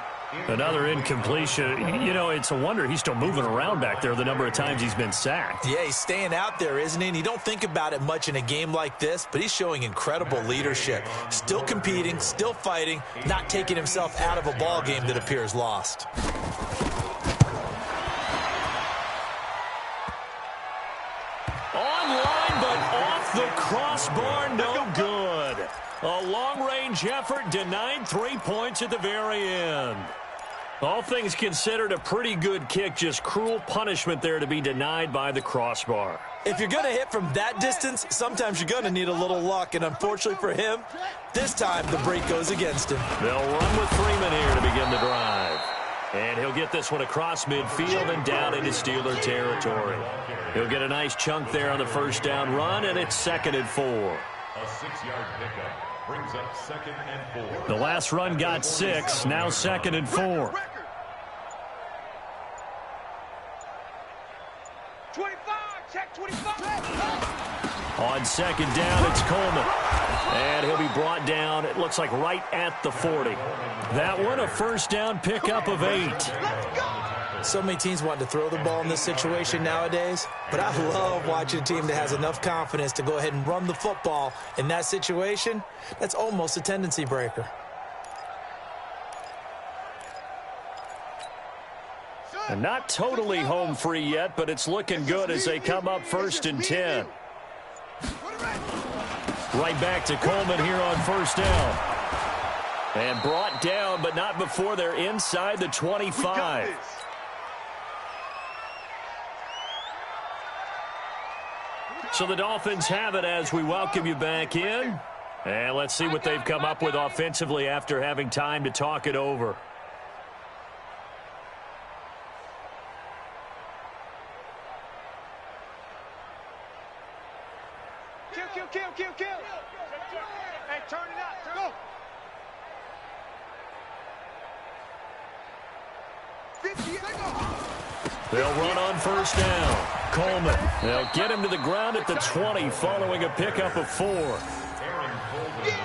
Another incompletion. You know, it's a wonder he's still moving around back there the number of times he's been sacked. Yeah, he's staying out there, isn't he? And you don't think about it much in a game like this, but he's showing incredible leadership. Still competing, still fighting, not taking himself out of a ball game that appears lost. Online, but off the crossbar, no good. A long-range effort denied 3 points at the very end. All things considered, a pretty good kick, just cruel punishment there to be denied by the crossbar. If you're going to hit from that distance, sometimes you're going to need a little luck, and unfortunately for him, this time the break goes against him. They'll run with Freeman here to begin the drive. And he'll get this one across midfield and down into Steeler territory. He'll get a nice chunk there on the first down run, and it's 2nd and 4. A 6-yard pickup brings up 2nd and 4. The last run got 6, now 2nd and 4. 25, check 25. On 2nd down, it's Coleman. And he'll be brought down, it looks like right at the 40. That one, a first down pickup of 8. So many teams want to throw the ball in this situation nowadays, but I love watching a team that has enough confidence to go ahead and run the football in that situation. That's almost a tendency breaker. And not totally home free yet, but it's looking good as they come up 1st and 10. Right back to Coleman here on first down. And brought down, but not before they're inside the 25. So the Dolphins have it as we welcome you back in. And let's see what they've come up with offensively after having time to talk it over. Kill. Hey, turn it up. Go. 50, They'll run on first down. Coleman. They'll get him to the ground at the 20 following a pickup of 4.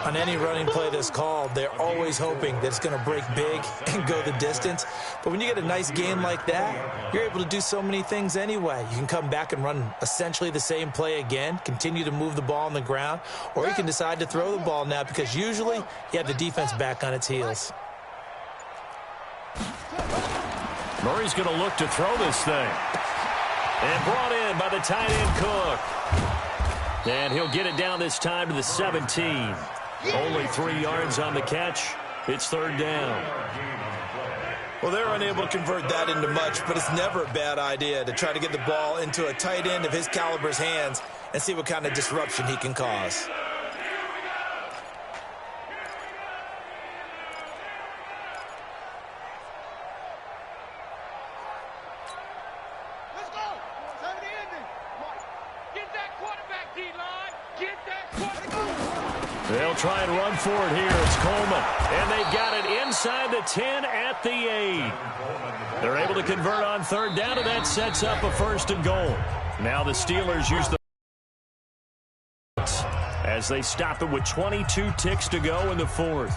On any running play that's called, they're always hoping that it's going to break big and go the distance. But when you get a nice game like that, you're able to do so many things anyway. You can come back and run essentially the same play again, continue to move the ball on the ground, or you can decide to throw the ball now because usually you have the defense back on its heels. Murray's going to look to throw this thing. And brought in by the tight end Cook. And he'll get it down this time to the 17. Only 3 yards on the catch. It's 3rd down. Well, they're unable to convert that into much, but it's never a bad idea to try to get the ball into a tight end of his caliber's hands and see what kind of disruption he can cause. They'll try and run for it here. It's Coleman. And they got it inside the 10 at the 8. They're able to convert on 3rd down, and that sets up a 1st and goal. Now the Steelers use the as they stop it with 22 ticks to go in the 4th.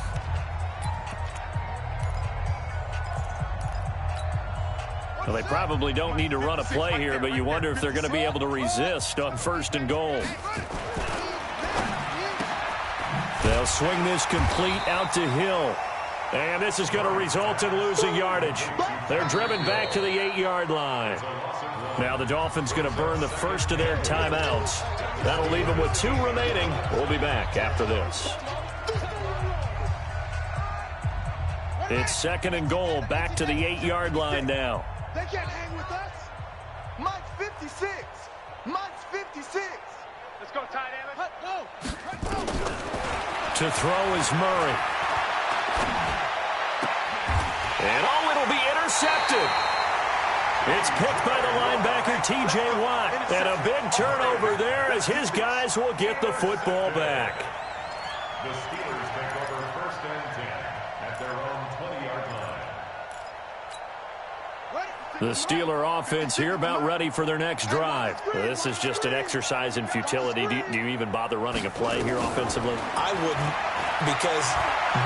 Well, they probably don't need to run a play here, but you wonder if they're going to be able to resist on 1st and goal. They'll swing this complete out to Hill. And this is going to result in losing yardage. They're driven back to the 8-yard line. Now the Dolphins going to burn the first of their timeouts. That'll leave them with 2 remaining. We'll be back after this. It's 2nd and goal, back to the 8-yard line now. They can't hang with us. Mine's 56. Mine's 56. Let's go, tight end. Go. To throw is Murray. And it'll be intercepted. It's picked by the linebacker, T.J. Watt. And a big turnover there as his guys will get the football back. The Steelers take over 1st and 10 at their own 20-yard line. The Steeler offense here about ready for their next drive. This is just an exercise in futility. Do you even bother running a play here offensively? I wouldn't, because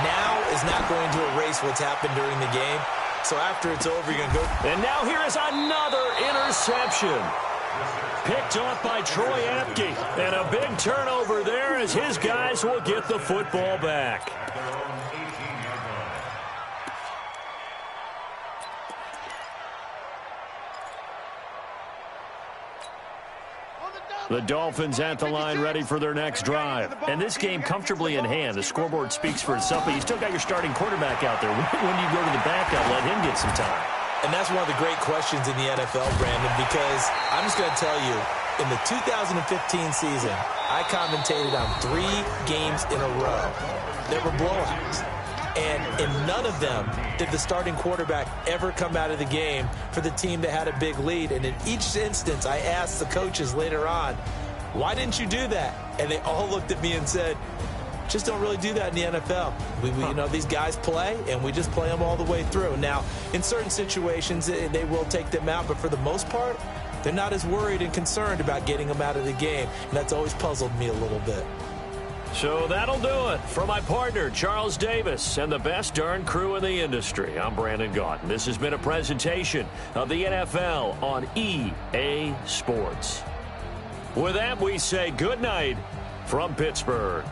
now is not going to erase what's happened during the game. So after it's over, you're going to go. And now here is another interception. Picked off by Troy Apke. And a big turnover there as his guys will get the football back. The Dolphins at the line ready for their next drive. And this game comfortably in hand. The scoreboard speaks for itself, but you still got your starting quarterback out there. When do you go to the backup, let him get some time? And that's one of the great questions in the NFL, Brandon, because I'm just going to tell you, in the 2015 season, I commentated on 3 games in a row that were blowouts. And in none of them did the starting quarterback ever come out of the game for the team that had a big lead. And in each instance, I asked the coaches later on, why didn't you do that? And they all looked at me and said, just don't really do that in the NFL. You know, these guys play, and we just play them all the way through. Now, in certain situations, they will take them out, but for the most part, they're not as worried and concerned about getting them out of the game. And that's always puzzled me a little bit. So that'll do it. For my partner, Charles Davis, and the best darn crew in the industry, I'm Brandon Gaudin. This has been a presentation of the NFL on EA Sports. With that, we say good night from Pittsburgh.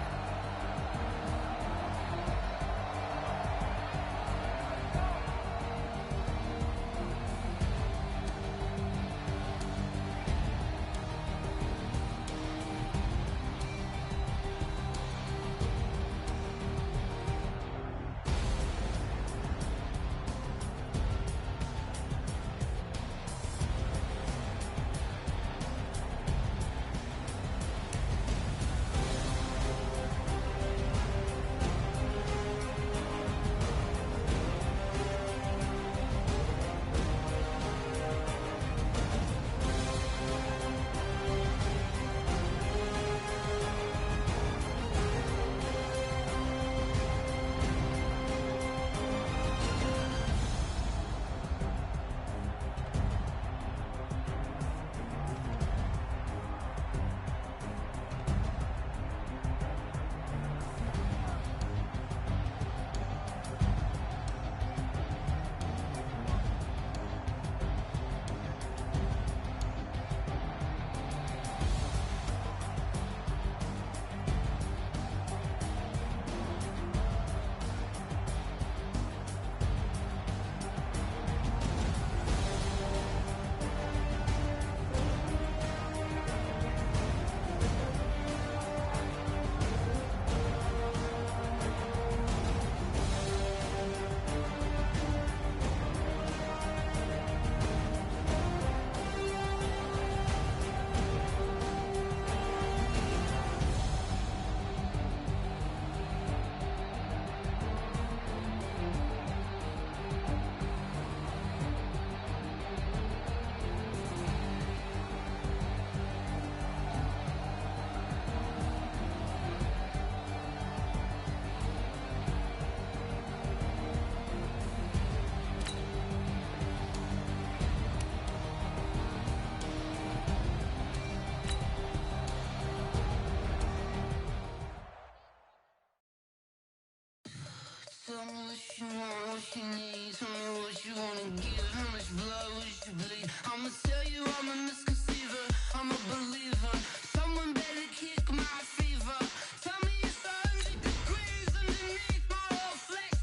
Tell me what you want, what you need. Tell me what you wanna give. How much blood would you bleed? I'ma tell you I'm a misconceiver. I'm a believer. Someone better kick my fever. Tell me it's 100 degrees underneath my whole flesh.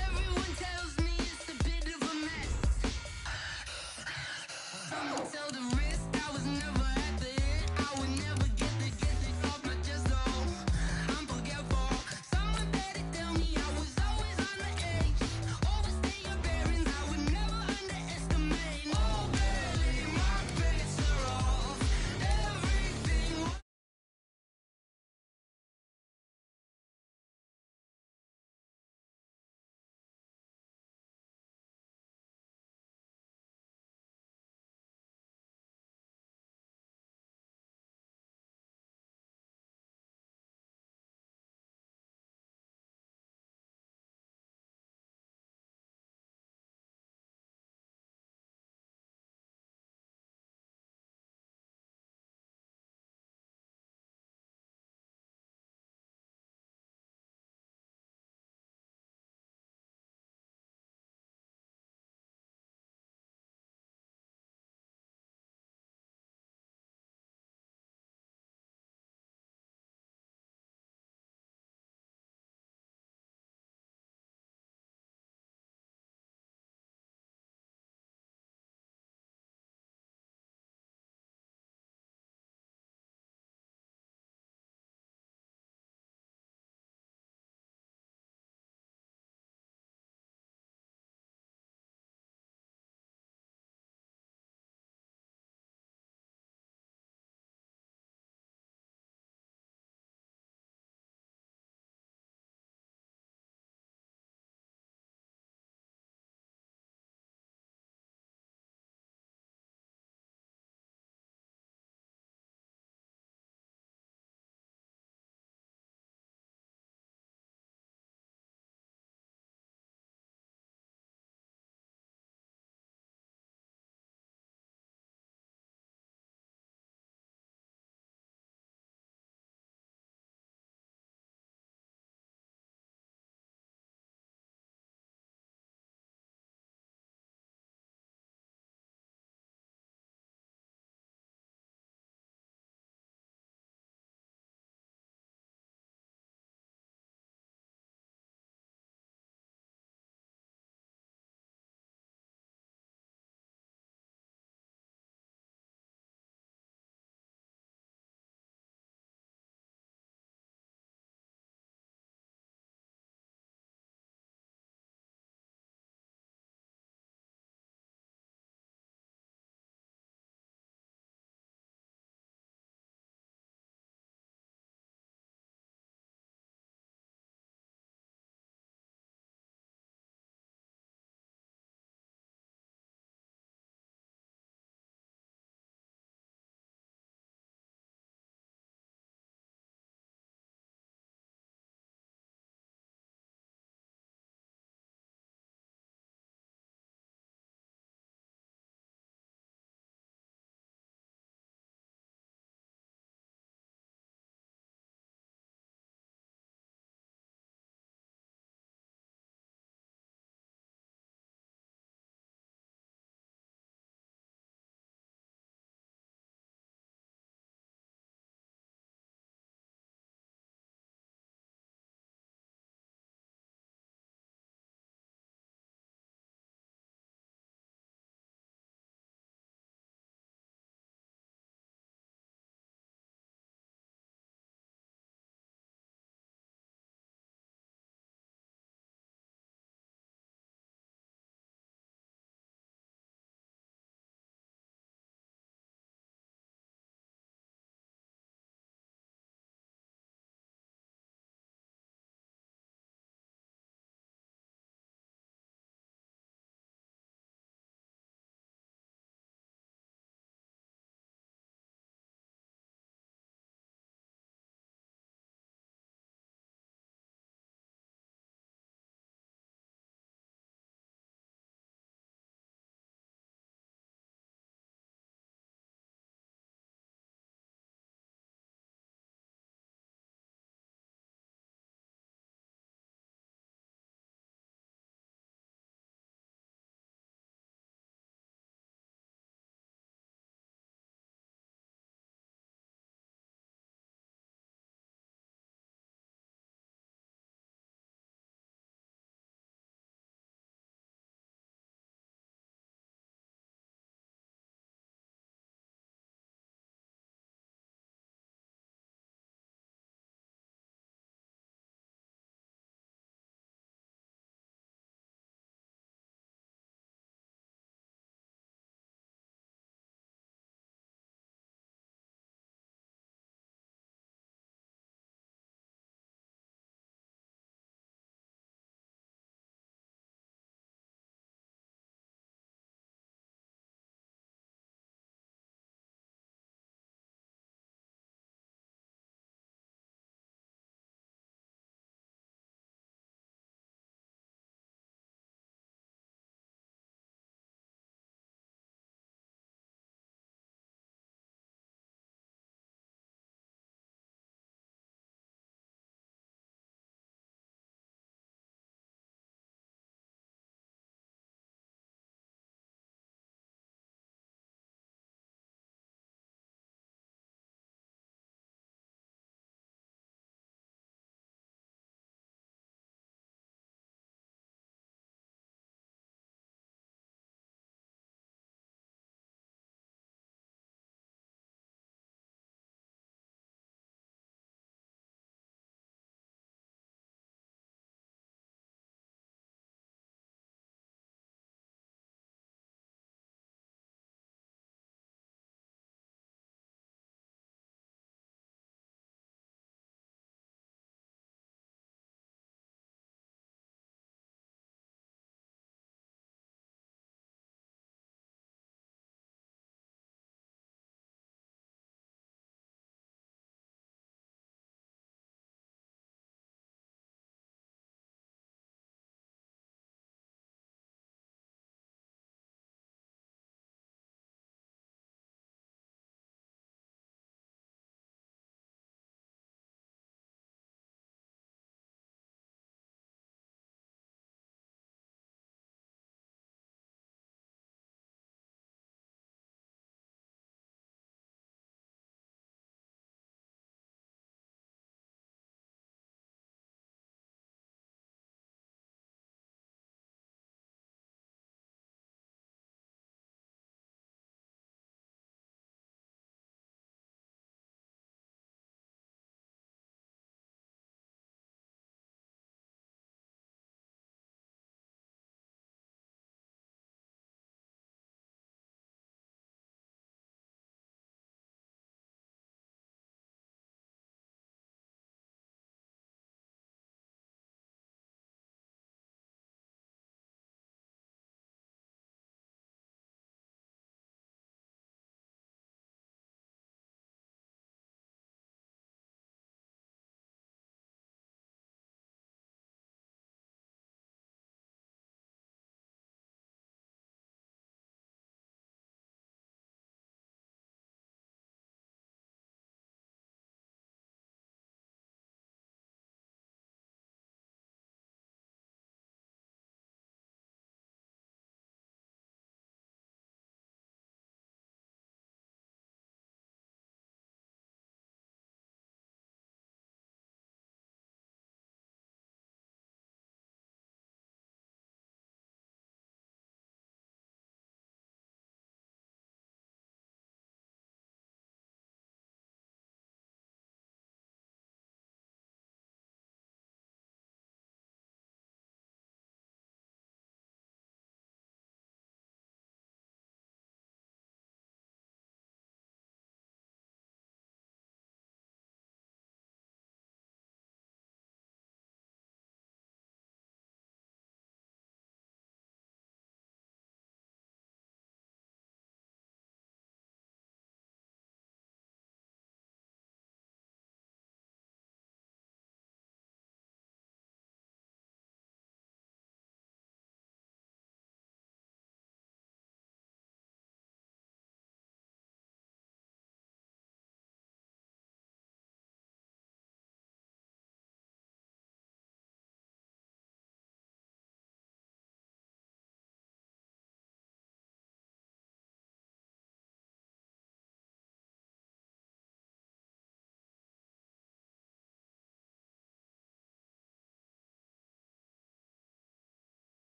Everyone tells me it's a bit of a mess. I'ma tell the risk I was never at the end. I would never get it off my chest though. I'm forgetful. Someone better tell me I was always on the edge. Overstay your bearings, I would never underestimate. Oh baby, my face.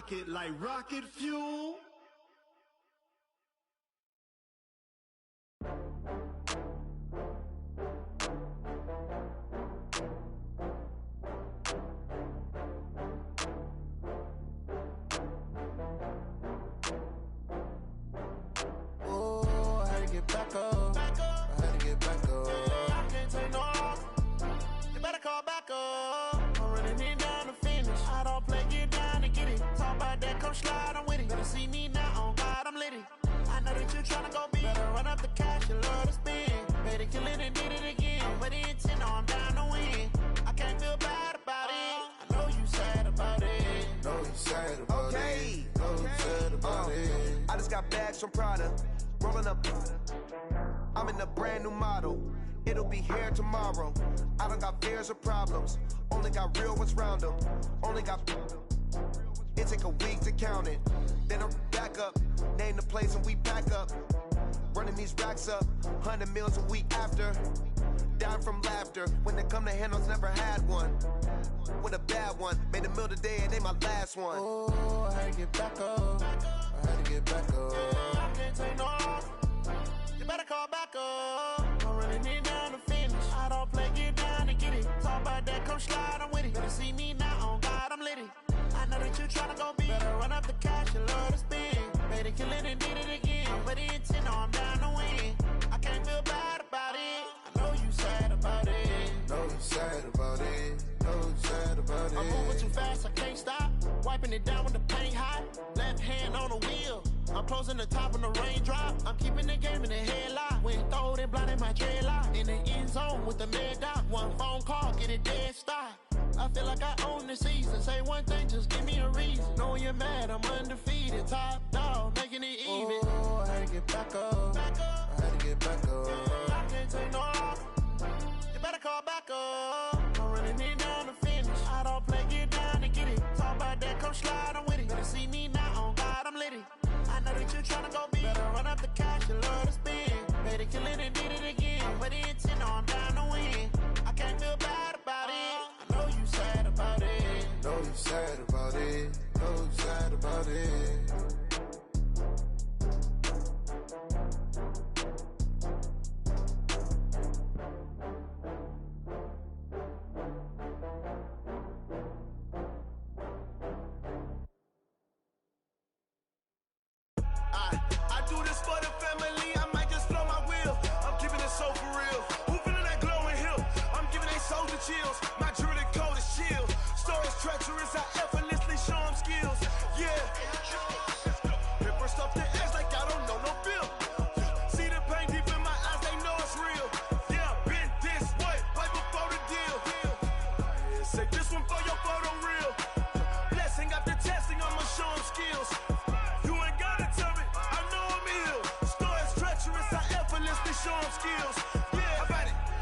rocket like rocket fuel. Oh, I had to get back up. I had to get back up. I can't take no loss. You better call back up. I'm running it down to finish. I don't play, get down and get it. Talk about that, come slide, I'm with it. Better see me now, on God, I'm litty. I know that you tryna go big. Better run up the cash, you love to spend. Better kill it and did it again. But the intent, I'm down to win. I can't feel bad about it. I know you sad about it. Know you sad about it. Know you sad about it. I just got bags from Prada. Rolling up. I'm in a brand new model. It'll be here tomorrow. I don't got fears or problems. Only got real ones round them. Only got. It take a week to count it. Then I'm back up. Name the place and we pack up. Running these racks up. 100 meals a week after. Down from laughter. When they come to handles, never had one. With a bad one. Made a meal today and they my last one. Oh, I had to get back up. I had to get back up. I can't take no loss. You better call back up. I'm running it down to finish. I don't play, get down and get it. Talk about that, come slide, I'm with it. Better see me now, on God, I'm litty. I know that you tryna go big. Better run up the cash, you love to spend. Better kill it and did it again. But the intent, I'm down to win. I can't feel bad about it. I know you sad about it. Know you sad about it. Know you sad about it. I'm moving too fast, I can't stop. Wiping it down with the paint hot. Left hand on the wheel. I'm closing the top when the raindrop. I'm keeping the game in the headlock. When throwed and blinded my dreadlock. In the end zone with the mad dot. One phone call, get it dead stop. I feel like I own the season. Say one thing, just give me a reason. Knowing you're mad, I'm undefeated. Top dog, making it even. Oh, I had to get back up. I had to get back up. I can't take no loss. You better call back up. I'm running it down to finish. I don't play, get down and get it. Talk about that, come slide, I'm with it. Better see me now, on God, I'm litty. I know that you tryna go big. Better run up the cash, you love to spend. Better kill it and did it again. But the intent, I'm down to win. I can't feel bad about it. I know you sad about it. Know you sad about it. Know you sad about it. I do this for the family, I might just blow my wheel. I'm keeping it so for real. Who feeling that glowing hill? I'm giving they soldier chills. My jewelry cold as chill. Stories treacherous, I effortlessly show them skills. Yeah. Paper stuff the edge like I don't know no bill. See the pain deep in my eyes, they know it's real. Yeah, been this way, right before the deal. Say this one for your photo reel. Blessing after testing, I'ma show them skills. Show them skills. Yeah,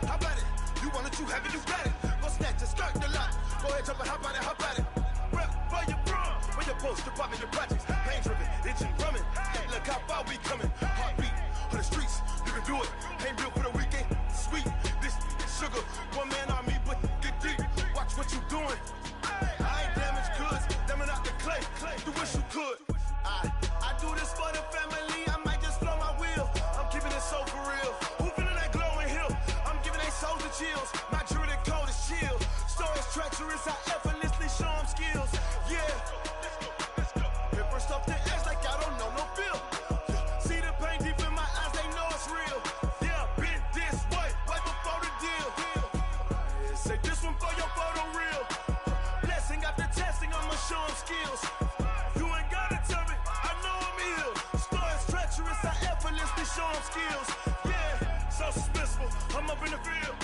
how about it? You want it, you have it, you got it. Go snatch it, skirt the lot. Go ahead, jump it, how about it? Rep for your bro, for your post, your poppin', your projects. Pain driven, itching, drumming. Hey, look how far we coming. Heartbeat on the streets, you can do it. Ain't built for the weekend. Sweet, this sugar, one man army, but get deep. Watch what you doing. I ain't damaged goods, damn out the clay. You wish you could. I do this for the family. I might just blow my wheel. I'm keeping it so for real. Who feeling that glowing hill? I'm giving they soldier chills. My jewelry cold as chill. Stories treacherous, I effortlessly show them skills. Yeah. Paper stuff the edge like I don't know no bill. See the pain deep in my eyes, they know it's real. Yeah, been this way, right before the deal. Say this one for your photo reel. Blessing after testing, I'ma show them skills. You ain't gotta tell me, I know I'm ill. Stories treacherous, I effortlessly show them skills. Yeah, so suspenseful, I'm up in the field.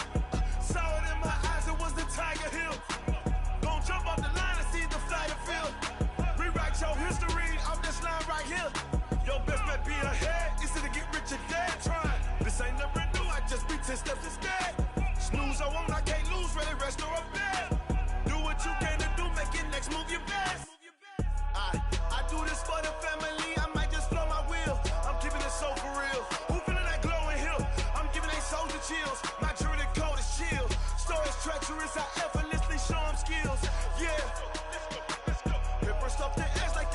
Saw it in my eyes, it was the Tiger Hill. Gon' jump off the line and see the flyer field. Rewrite your history off this line right here. Your best bet be ahead, easy to get rich or dead trying. This ain't never new, I just be 10 steps instead. Snooze, I won't, I can't lose, ready, rest or a bed. Do what you can to do, make it next move your best. I do this for the family, I might just blow my wheel. I'm keeping it so for real. Who feeling that glowing hill? I'm giving they soldier chills. My jewelry cold as chill. Stories treacherous, I effortlessly show them skills. Yeah. Paper stuff the edge like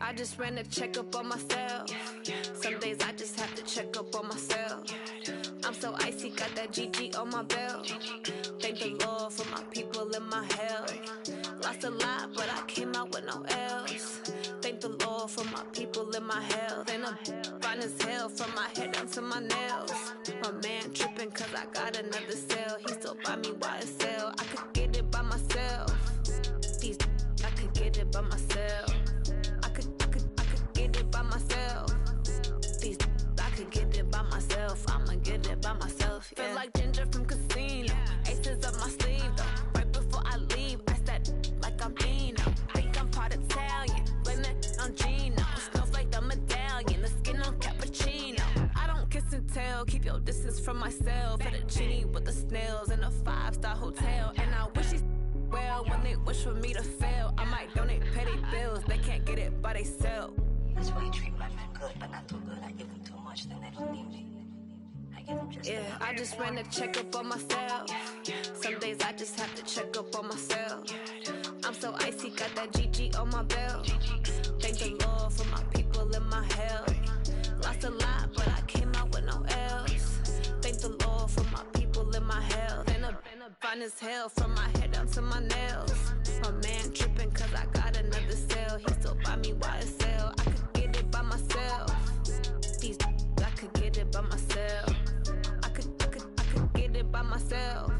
I just ran a checkup on myself. Some days I just have to check up on myself. I'm so icy, got that GG on my belt. Thank the Lord for my people in my health. Lost a lot, but I came out with no L's. Thank the Lord for my people in my health. And I'm fine as hell from my head down to my nails. My man tripping cause I got another cell. He still buy me YSL. I could get it by myself. These I could get it by myself. I could get it by myself. These I could get it by myself. I'ma get it by myself. Yeah. Feel like Ginger from Casino. Aces up my sleeve though. Right before I leave, I said like I'm Dino. Think I'm part Italian. Blame it on Gino. Smells like the medallion. The skin on cappuccino. I don't kiss and tell. Keep your distance from myself. For the genie with the snails in a 5-star hotel. And I wish he's well when they wish for me to fail. I might donate petty bills. They can't get it by themselves. That's why you treat my men good, but not too good. I give them too much, then they don't need me. I give them just enough. I just ran a checkup on myself. Some days I just have to check up on myself. I'm so icy, got that GG on my belt. Thank the Lord for my people in my health. Lost a lot, but I came out with no L's. Thank the Lord for my people in my health. And I'm fine as hell from my head down to my nails. My man tripping cause I got another cell. He still buy me YSL. I could get it by myself. These I could get it by myself. I could get it by myself.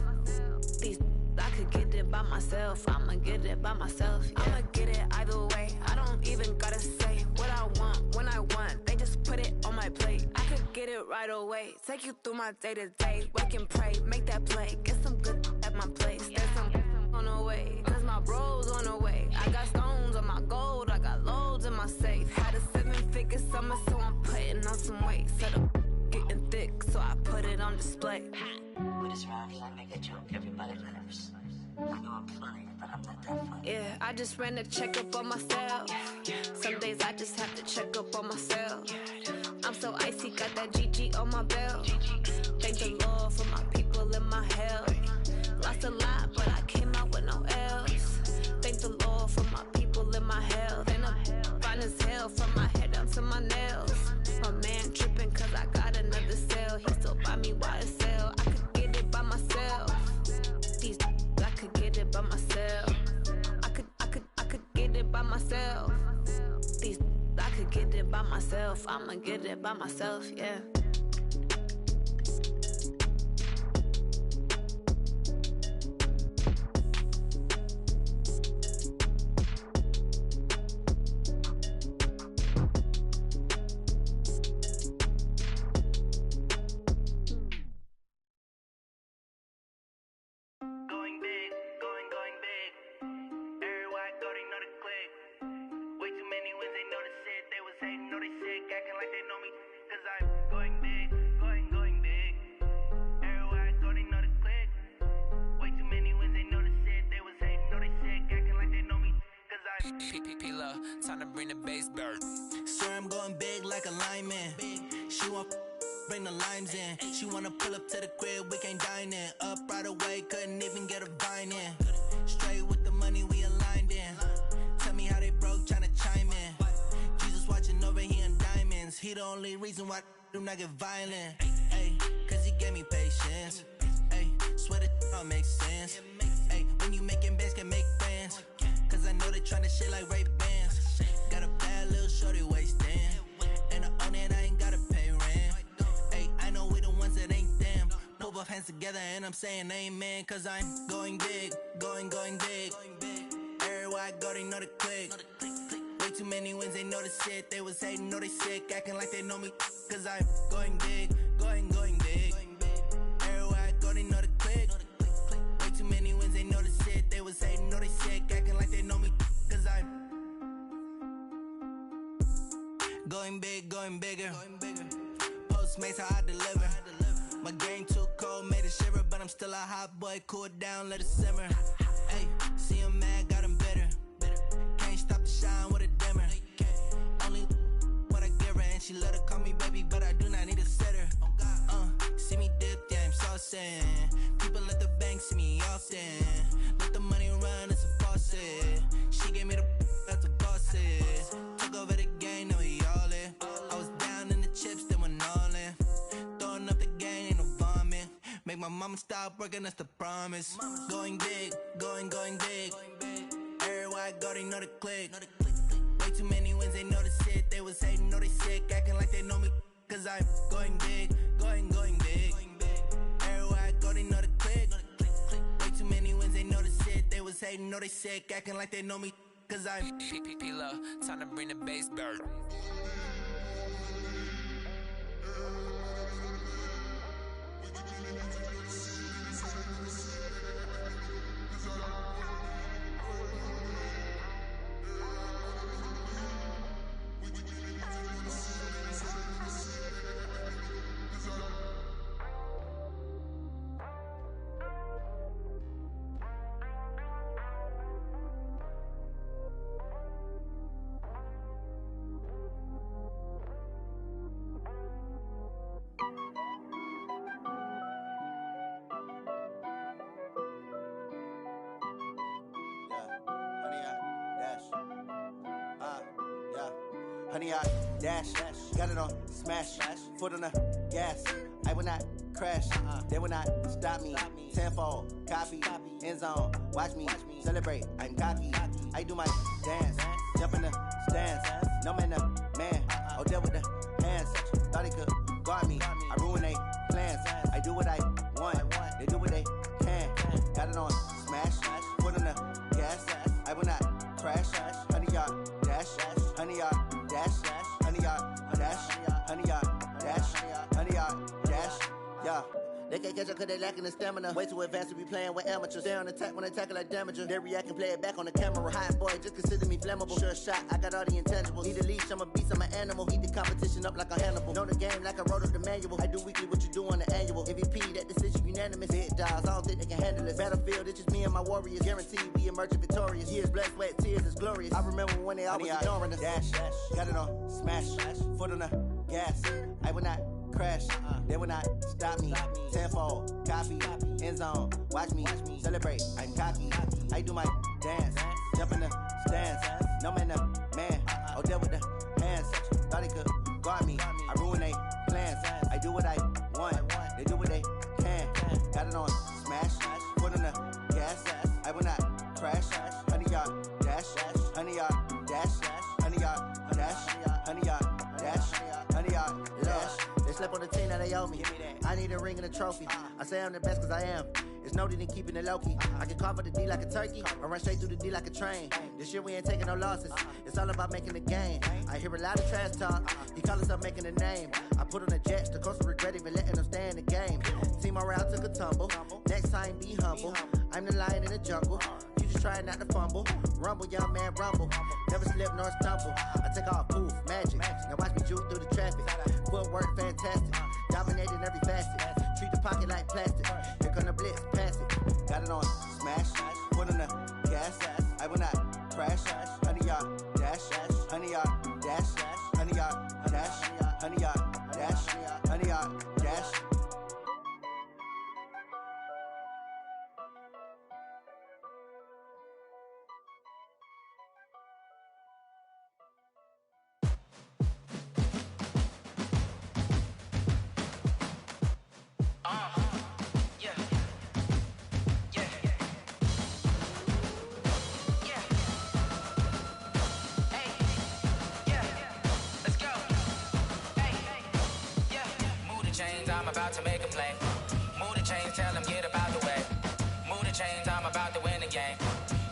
These I could get it by myself. I'ma get it by myself. Yeah. I'ma get it either way. I don't even gotta say what I want when I want. They just put it on my plate. I could get it right away. Take you through my day to day. Wake and pray, make that play. Get some good at my place. There's some on the way. Cause my bro's on the way. I got stones on my gold. I got loads in my safe. Had a 7-figure summer, so I'm putting on some weight. Set up getting thick, so I put it on display. With this round, I make a joke. Everybody laughs. I know I'm funny, but I'm not that funny. Yeah, I just ran a checkup on myself. Some days I just have to check up on myself. I'm so icy, got that GG on my belt. Thank the Lord for my people in my health. Lost a lot, but I came out with no L's. Thank the Lord for my people in my health. And I'm fine as hell from my head down to my nails. My man tripping cause I got another cell. He still buy me YSL. I could get it by myself. These I could get it by myself. I could get it by myself. These I could get it by myself. I'ma get it by myself, yeah. Time to bring the bass bird. Swear I'm going big like a lineman. She want bring the limes in. She wanna pull up to the crib, we can't dine in. Up right away, couldn't even get a vine in. Straight with the money we aligned in. Tell me how they broke, tryna chime in. Jesus watching over here in diamonds. He the only reason why do not get violent. Ay, cause he gave me patience. Ay, swear that don't make sense. Ay, when you making bands can make friends. Cause I know they tryna shit like Ray Bans. Got a bad little shorty wasting. And I own it, I ain't gotta pay rent. Ay, I know we the ones that ain't them. Put both hands together and I'm saying amen. Cause I'm going big, going big. Everywhere I go, they know the click. Way too many wins, they know the shit. They was hating, know they sick, acting like they know me. Cause I'm going big, going big. Everywhere I go, they know the click. Way too many wins, they know the shit. They was hating, know they sick, acting like they know me. Cause I'm going big, going bigger. Postmates how I deliver. My game too cold, made it shiver. But I'm still a hot boy, cool it down, let it simmer. Hey, see him mad, got him bitter. Can't stop the shine with a dimmer. Only what I give her, and she let her call me baby, but I do not need a sitter. See me dip, yeah, I'm saucing. People at the bank see me often. Let the money run, it's a faucet. She gave me the that's a boss it. Took over the I'ma stop working, that's the promise. Going big, going big. Everywhere I go, they know the click. Way too many wins, they know the shit. They was hating, know they sick, acting like they know me. Cause I'm going big, going big. Everywhere I go, they know the click. Way too many wins, they know the shit. They was hating, know they sick, acting like they know me. Cause I'm P-P-P-Lo, time to bring the bass bird. Honey, I dash, got it on smash, foot on the gas. I will not crash, they will not stop me. Tenfold, copy, end zone, watch me celebrate. I'm cocky, I do my dance, jump in the stands. No man, man, oh, deal with the hands. Thought he could guard me, I ruin they plans. I do what I want, they do what they can. Got it on smash, foot on the gas. I will not crash, honey, y'all dash, honey, y'all dash, honey, y'all dash, honey, y'all dash, honey, y'all dash, yeah. They can't catch up cause they lacking the stamina. Way too advanced to be playing with amateurs. Stay on attack when I tackle like damager. They react and play it back on the camera. Hot boy, just consider me flammable. Sure shot, I got all the intangibles. Need a leash, I'm a beast, I'm an animal. Heat the competition up like a Hannibal. Know the game like I wrote up the manual. I do weekly what you do on the annual. MVP, that decision unanimous. Hit dials, I don't think they can handle it. Battlefield, it's just me and my warriors. Guaranteed we emerging victorious. Years, blood, sweat, tears, it's glorious. I remember when they always ignoring us. Dash, got it on smash, foot on the gas. I will not crash, they will not stop me. Tenfold, copy, end zone, watch me celebrate. I'm cocky, I do my dance, jump in the stands. No man, man, oh, deal with the hands. Thought he could guard me, I ruin they plans. I do what I want, they do what they can. Got it on smash, foot on the gas. I will not crash, honey, y'all dash, honey, y'all dash, honey, y'all dash, honey, y'all dash, honey, y'all dash. They slept on the team that they owe me. I need a ring and a trophy. I say I'm the best cause I am. It's no need in keeping it low-key. I can carve up the D like a turkey or run straight through the D like a train. This year we ain't taking no losses. It's all about making the game. I hear a lot of trash talk. He call himself making a name. I put on the Jets. The coach will regret even letting them stay in the game. Team morale took a tumble. Next time be humble. I'm the lion in the jungle. You just try not to fumble. Rumble, young man, rumble. Never slip nor stumble. I take off, poof, magic. Now watch me juke through the traffic. Footwork fantastic. Dominating every facet. Treat the pocket like plastic. Here come the blitz, pass it. Got it on smash, foot on the gas. I will not crash. Honey, y'all dash, honey, y'all dash, honey, y'all dash, honey, y'all dash, honey, y'all dash. I'm about to make a play. Move the chains, tell them get about the way. Move the chains, I'm about to win the game.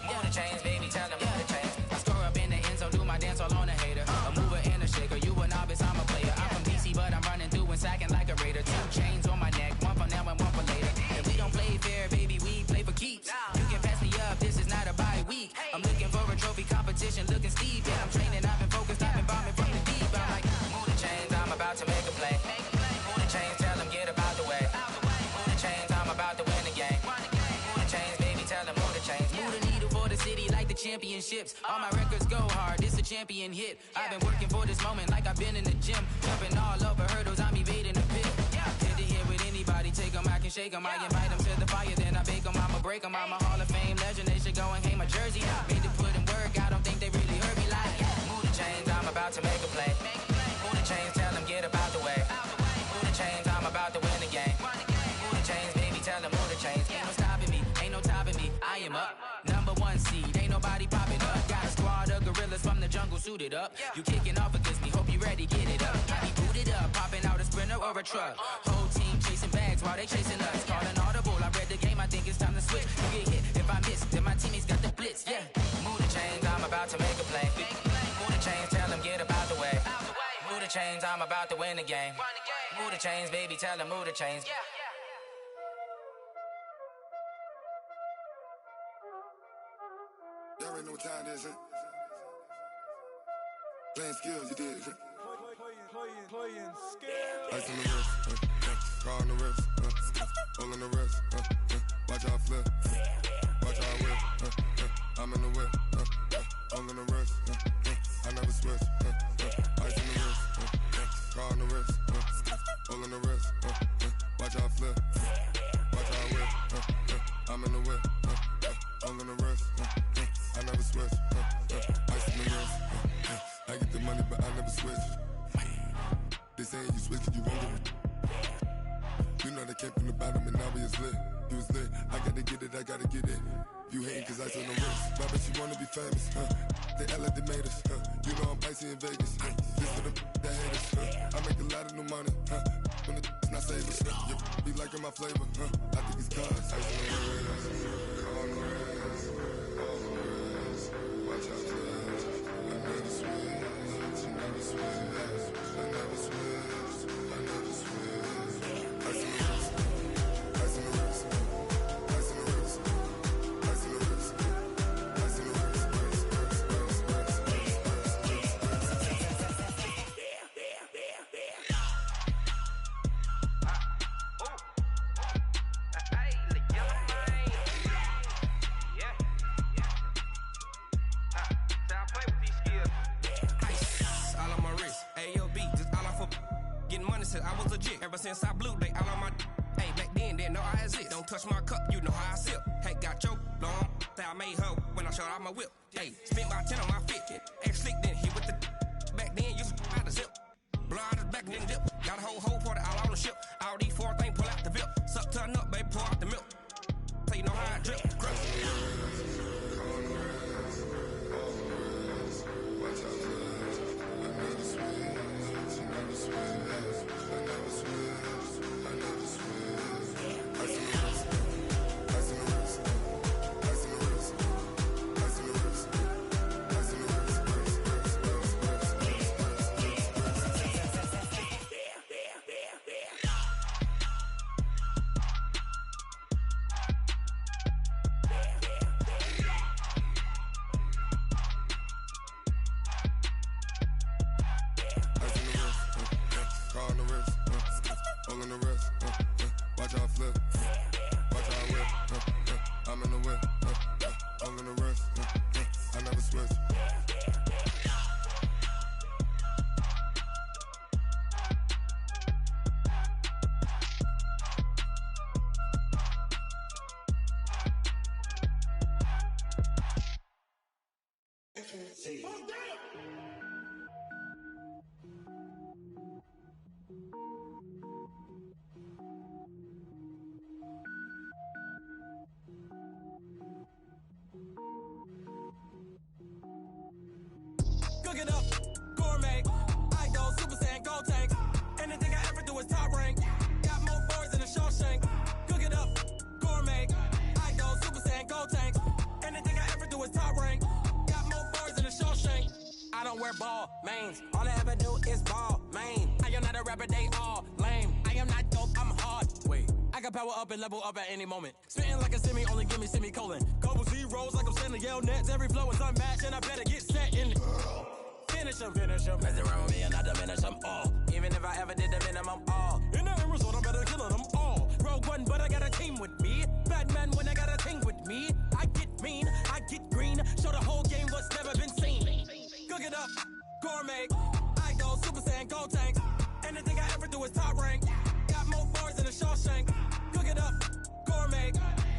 Move the chains, baby, tell them move the chains. I score up in the end zone, do my dance all on a hater. A mover and a shaker, you a novice, I'm a player. I'm from DC, but I'm running through and sacking like a raider. 2 chains on my neck, one for now and one for later. And we don't play fair, baby, we play for keeps. You can pass me up, this is not a bye week. I'm looking for a trophy competition, looking steep. Yeah, I'm training, I've been focused, I've been bombing from the deep. I'm like, move the chains, I'm about to make a play. Move the chains, tell them get about the way. Move the chains, I'm about to win the game. Move the chains, baby, tell them move the chains. Move the needle for the city like the championships. All my records go hard, this a champion hit. I've been working for this moment like I've been in the gym. Jumping all over hurdles, I'm evading the pit. Hit to hit with anybody, take them, I can shake them. I invite them to the fire, then I bake them, I'ma break them. I'm a Hall of Fame legend, they should go and hang my jersey. Made to put in work, I don't think they really heard me like. Move the chains, I'm about to make a play. Move the chains, tell them get about the way. Move the chains, I'm about to win the game. Move the chains, baby, tell them suited up. You kicking off against me, hope you ready, get it up. Got me booted up, popping out a Sprinter or a truck. Whole team chasing bags while they chasing us. Calling audible, I read the game, I think it's time to switch. You get hit if I miss, then my teammates got the blitz, yeah. Move the chains, I'm about to make a play. Move the chains, tell them get about the way. Move the chains, I'm about to win the game. Move the chains, baby, tell them move the chains. Y'all already know what time it is, huh? Playing skills, you did. Playing skills. Ice on the wrist, car on the wrist, hole in the wrist, watch how I flip, watch how I whip, I'm in the whip, hole in the wrist, I never switch, ice on the wrist, car on the wrist, hole in the wrist, watch how I flip, watch how I whip, I'm in the whip, hole in the wrist, I never switch, ice on the wrist, I get the money but I never switch. They saying you switch and you won't get it. You know they came from the bottom and now we is lit. You was lit, I gotta get it, I gotta get it. You hating cause ice on the wrist. Why bet you wanna be famous, They act like they made us, You know I'm icy in Vegas, Just for the that hate us, I make a lot of new money, When the not save us, You be liking my flavor, I think it's cause ice on the wrist, on the wrist, on the wrist. Watch out, cuz I never switch, I never switch. I never switch, I never switch. Ice in the wrist, ice in the wrist, ice in the wrist, ice in the wrist, ice in the wrist, I was legit. Ever since I blew, they all on my hey, back then, didn't know I exist. Don't touch my cup, you know how I sip. Hey, got your long, say I made her when I showed out my whip. Hey, spent my 10 on my fit. Ex slick, then hit with the back then, used to out the zip. Blow out his back, then dip. Got a whole party all on the ship. All these 4 things, pull out the VIP. Suck, turn up, baby, pour out the milk. So you know how I drip. Grip. Cook it up, gourmet. I go Super Saiyan, gold tank. Anything I ever do is top rank. Got more boys than a Shawshank. Cook it up, gourmet. I go Super Saiyan, gold tank. Anything I ever do is top rank. Got more boys than a Shawshank. I don't wear ball mains. All I ever do is ball main. I am not a rapper, they all lame. I am not dope, I'm hard. Wait, I can power up and level up at any moment. Spitting like a semi, only give me semicolon. Couple zeros like I'm sending yell nets. Every flow is unmatched and I better get set in. Finish them. Mess around with me and I diminish them all. Even if I ever did the minimum all. In the end result, I'm better killing them all. Rogue One, but I got a team with me. Batman when I got a team with me. I get mean, I get green. Show the whole game what's never been seen. Cook it up, gourmet. I go Super Saiyan, gold tank. Anything I ever do is top rank. Got more bars than a Shawshank. Cook it up, gourmet.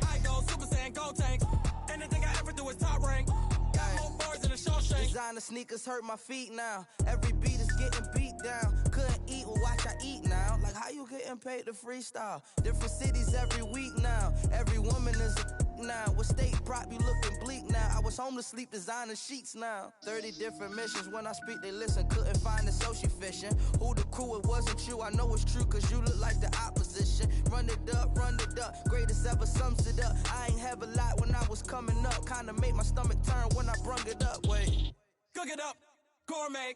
I go Super Saiyan, gold tank. Anything I ever do is top rank. Got more bars than a Shawshank. Designer sneakers hurt my feet now. Every beat is getting beat down. Couldn't eat, well watch I eat now. Like how you getting getting paid to freestyle. Different cities every week now. Every woman is a now. With state prop, you looking bleak now. I was home to sleep, designer sheets now. 30 different missions. When I speak, they listen. Couldn't find it, so she fishing. Who the crew? It wasn't you. I know it's true, cause you look like the opposition. Run it up, greatest ever sums it up. I ain't have a lot when I was coming up. Kinda made my stomach turn when I brung it up. Wait. Cook it up, gourmet.